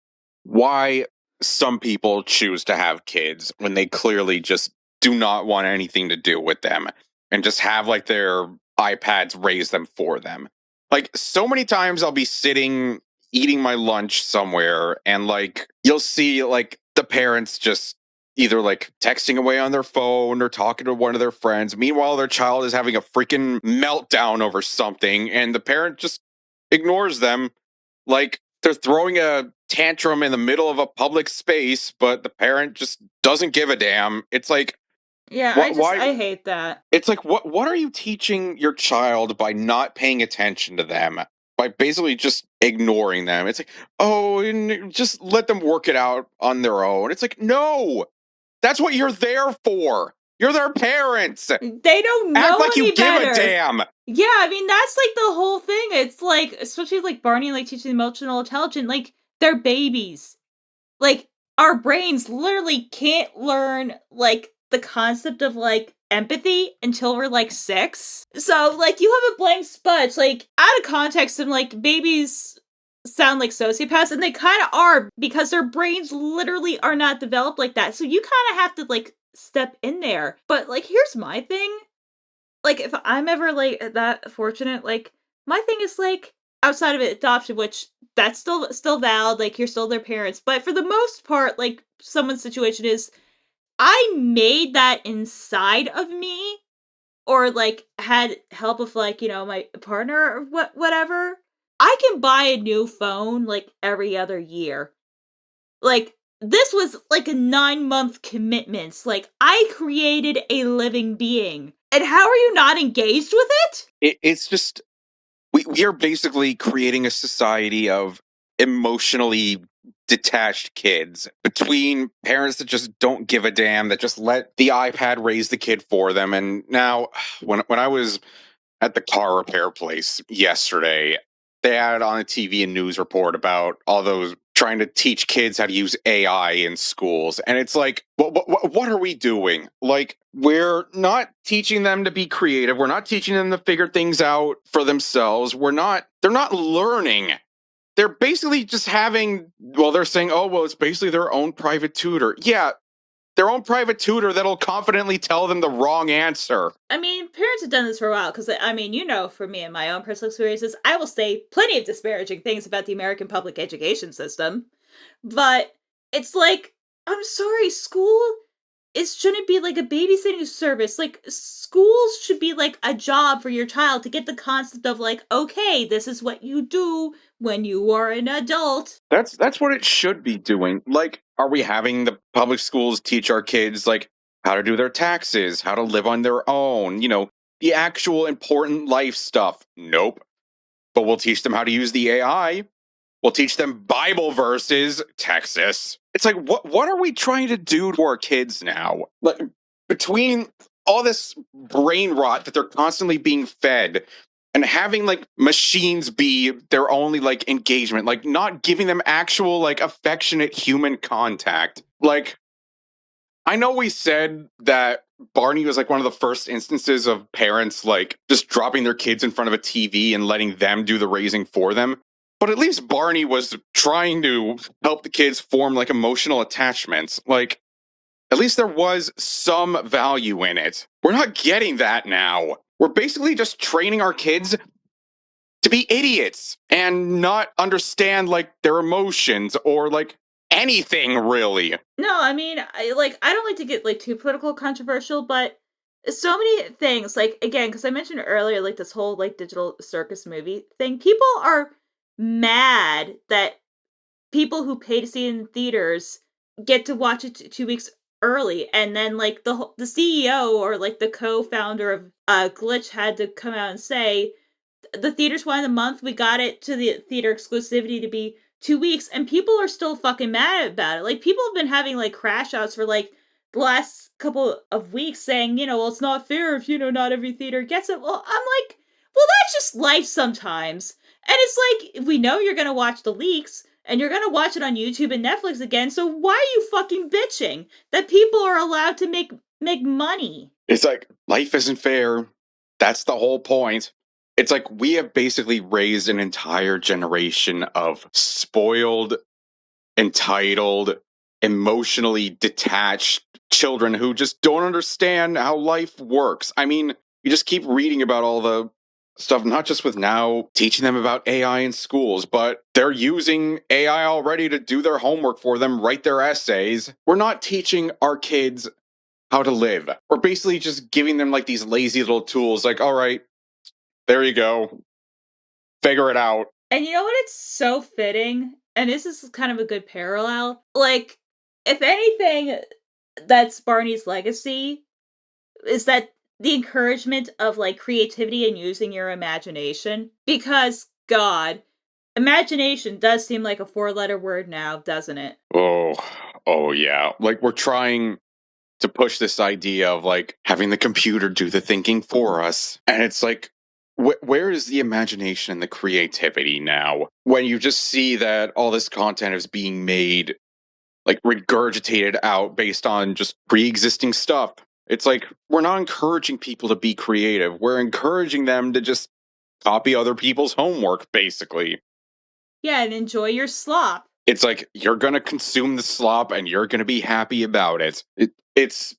why some people choose to have kids when they clearly just do not want anything to do with them and just have like their iPads raise them for them. Like, so many times I'll be sitting eating my lunch somewhere and like you'll see like the parents just either like texting away on their phone or talking to one of their friends. Meanwhile, their child is having a freaking meltdown over something and the parent just ignores them. Like, they're throwing a tantrum in the middle of a public space, but the parent just doesn't give a damn. It's like, Yeah, I hate that. It's like, what are you teaching your child by not paying attention to them? By basically just ignoring them. It's like, oh, and just let them work it out on their own. It's like, no, that's what you're there for. You're their parents. They don't know Act like any you better. give a damn. Yeah, I mean, that's like the whole thing. It's like, especially like Barney, like teaching emotional intelligence, like they're babies. Like, our brains literally can't learn like the concept of, like, empathy until we're, like, 6. So, like, you have a blank spudge, like, out of context, and, like, babies sound like sociopaths, and they kind of are, because their brains literally are not developed like that. So you kind of have to, like, step in there. But, like, here's my thing. Like, if I'm ever, like, that fortunate, like, my thing is, like, outside of adoption, which that's still valid, like, you're still their parents. But for the most part, like, someone's situation is, I made that inside of me, or, like, had help of, like, you know, my partner or whatever. I can buy a new phone, like, every other year. Like, this was, like, a 9-month commitment. Like, I created a living being. And how are you not engaged with it? It's just, we are basically creating a society of emotionally detached kids, between parents that just don't give a damn, that just let the iPad raise the kid for them. And now, when I was at the car repair place yesterday, they had on a TV and news report about all those trying to teach kids how to use AI in schools. And it's like, what are we doing? Like, we're not teaching them to be creative. We're not teaching them to figure things out for themselves. They're not learning. They're basically just having, well, they're saying, oh, well, it's basically their own private tutor. Yeah, their own private tutor that'll confidently tell them the wrong answer. I mean, parents have done this for a while, because, I mean, you know, for me and my own personal experiences, I will say plenty of disparaging things about the American public education system. But it's like, I'm sorry, school, it shouldn't be like a babysitting service. Like, schools should be like a job for your child to get the concept of, like, okay, this is what you do when you are an adult. That's what it should be doing. Like, are we having the public schools teach our kids, like, how to do their taxes, how to live on their own, the actual important life stuff? Nope. But we'll teach them how to use the AI. We'll teach them Bible verses, Texas. It's like, what are we trying to do to our kids now? Like, between all this brain rot that they're constantly being fed, and having, like, machines be their only, like, engagement, like, not giving them actual, like, affectionate human contact. Like, I know we said that Barney was, like, one of the first instances of parents, like, just dropping their kids in front of a TV and letting them do the raising for them. But at least Barney was trying to help the kids form, like, emotional attachments. Like, at least there was some value in it. We're not getting that now. We're basically just training our kids to be idiots and not understand, like, their emotions or, like, anything really. No, I mean, I don't like to get, like, too political controversial, but so many things, like, again, because I mentioned earlier, like, this whole, like, digital circus movie thing, people are mad that people who pay to see it in theaters get to watch it 2 weeks early, and then, like, the CEO, or, like, the co-founder of Glitch, had to come out and say, the theaters wanted a month, we got it to the theater exclusivity to be 2 weeks, and people are still fucking mad about it. Like, people have been having, like, crash outs for, like, the last couple of weeks, saying, well, it's not fair if, not every theater gets it. Well, I'm like, well, that's just life sometimes. And it's like, we know you're gonna watch the leaks, and you're gonna watch it on YouTube and Netflix again, so why are you fucking bitching that people are allowed to make money? It's like, life isn't fair. That's the whole point. It's like, we have basically raised an entire generation of spoiled, entitled, emotionally detached children who just don't understand how life works. I mean, you just keep reading about all the stuff, not just with now teaching them about AI in schools, but they're using AI already to do their homework for them, write their essays. We're not teaching our kids how to live. We're basically just giving them, like, these lazy little tools, like, all right, there you go. Figure it out. And you know what? It's so fitting, and this is kind of a good parallel. Like, if anything, that's Barney's legacy, is that the encouragement of, like, creativity and using your imagination. Because, God, imagination does seem like a 4-letter word now, doesn't it? Oh yeah. Like, we're trying to push this idea of, like, having the computer do the thinking for us. And it's like, where is the imagination and the creativity now? When you just see that all this content is being made, like regurgitated out based on just pre-existing stuff. It's like, we're not encouraging people to be creative. We're encouraging them to just copy other people's homework, basically. Yeah, and enjoy your slop. It's like, you're gonna consume the slop and you're gonna be happy about it. It's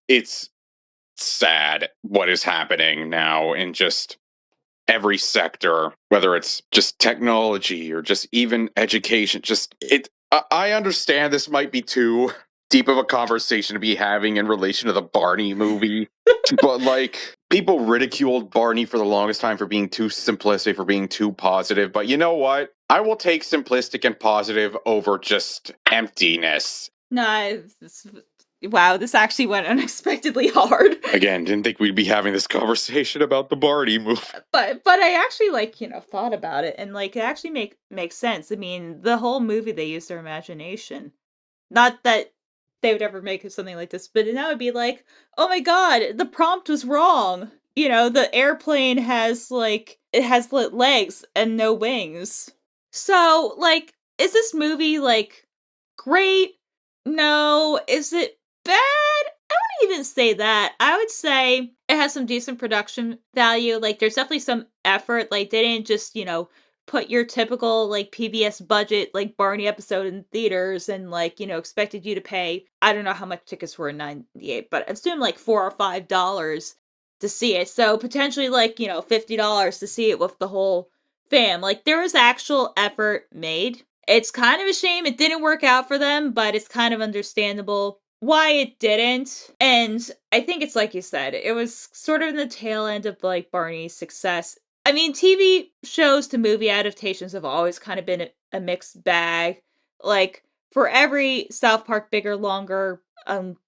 sad what is happening now in just every sector, whether it's just technology or just even education. I understand this might be too deep of a conversation to be having in relation to the Barney movie, but like, people ridiculed Barney for the longest time for being too simplistic, for being too positive. But you know what? I will take simplistic and positive over just emptiness. No, wow, this actually went unexpectedly hard. Again, didn't think we'd be having this conversation about the Barney movie. But I actually thought about it, and it actually makes sense. I mean, the whole movie, they use their imagination. Not that they would ever make something like this, but that would be like, oh my god, the prompt was wrong. The airplane has it has legs and no wings. So, is this movie great? No. Is it bad? I wouldn't even say that. I would say it has some decent production value. There's definitely some effort. They didn't just, put your typical PBS budget Barney episode in theaters and expected you to pay, I don't know how much tickets were in 98, but assume $4 or $5 to see it. So potentially $50 to see it with the whole fam. There was actual effort made. It's kind of a shame it didn't work out for them, but it's kind of understandable why it didn't. And I think it's like you said, it was sort of in the tail end of Barney's success. I mean, TV shows to movie adaptations have always kind of been a mixed bag. For every South Park Bigger, Longer,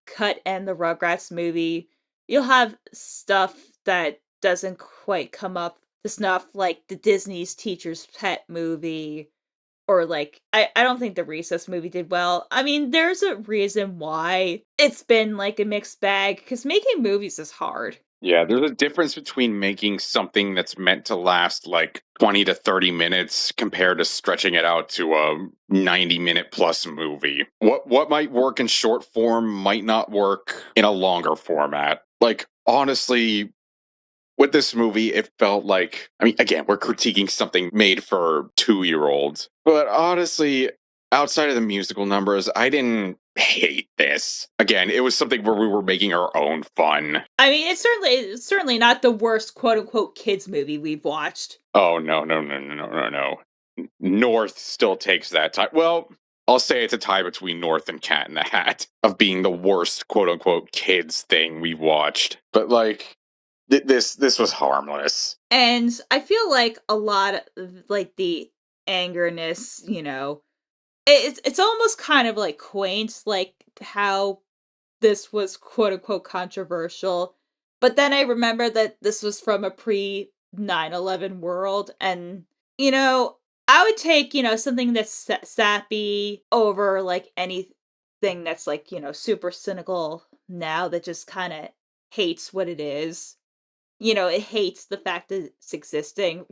Cut, and the Rugrats movie, you'll have stuff that doesn't quite come up to snuff, like the Disney's Teacher's Pet movie, or I don't think the Recess movie did well. I mean, there's a reason why it's been a mixed bag, because making movies is hard. Yeah, there's a difference between making something that's meant to last 20 to 30 minutes compared to stretching it out to a 90-minute plus movie. What might work in short form might not work in a longer format. Honestly, with this movie, it felt again, we're critiquing something made for 2-year-olds. But honestly, outside of the musical numbers, I didn't hate this. Again, it was something where we were making our own fun. I mean, it's certainly not the worst quote-unquote kids movie we've watched. Oh, no. North still takes that time. Well, I'll say it's a tie between North and Cat in the Hat of being the worst quote-unquote kids thing we've watched. But this was harmless. And I feel a lot of the angerness, it's almost kind of quaint, how this was quote unquote controversial. But then I remember that this was from a pre 9/11 world, and I would take something that's sappy over anything that's super cynical now, that just kind of hates what it is. It hates the fact that it's existing.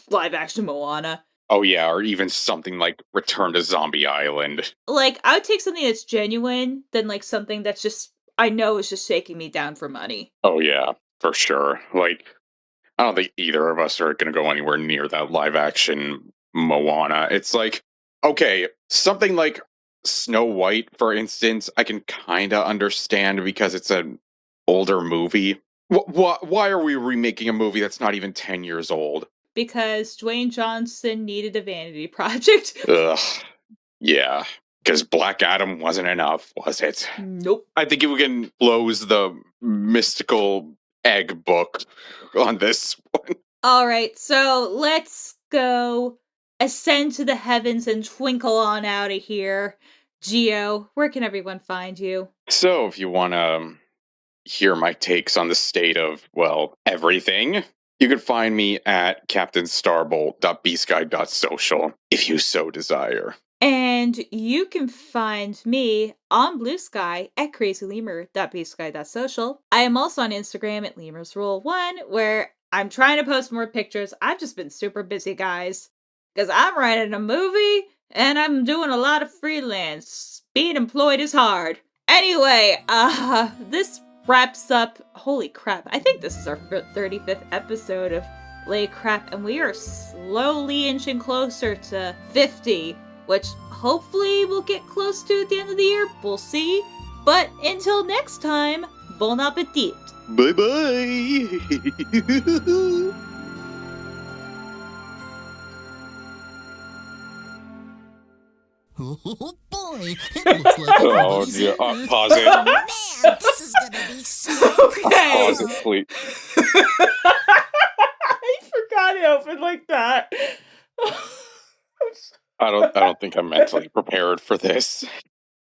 Live action Moana. Oh yeah, or even something like Return to Zombie Island. I would take something that's genuine than something that's just, I know, is just shaking me down for money. Oh yeah, for sure. I don't think either of us are going to go anywhere near that live action Moana. It's okay, something like Snow White, for instance, I can kind of understand because it's an older movie. Why are we remaking a movie that's not even 10 years old? Because Dwayne Johnson needed a vanity project. Ugh. Yeah. Because Black Adam wasn't enough, was it? Nope. I think we can close the mystical egg book on this one. All right, so let's go ascend to the heavens and twinkle on out of here. Gio, where can everyone find you? So, if you want to hear my takes on the state of, well, everything, you can find me at captainstarbolt.bsky.social if you so desire. And you can find me on Blue Sky at crazylemur.bsky.social. I am also on Instagram at lemurs1, where I'm trying to post more pictures. I've just been super busy, guys, because I'm writing a movie and I'm doing a lot of freelance. Being employed is hard. Anyway, this wraps up. Holy crap! I think this is our 35th episode of Lay Crap, and we are slowly inching closer to 50, which hopefully we'll get close to at the end of the year. We'll see. But until next time, bon appetit. Bye-bye. Oh boy, it looks like everybody's yeah, here. pause it. Oh man, this is gonna be so Okay. Pause it, please. I forgot it opened like that. I don't think I'm mentally prepared for this.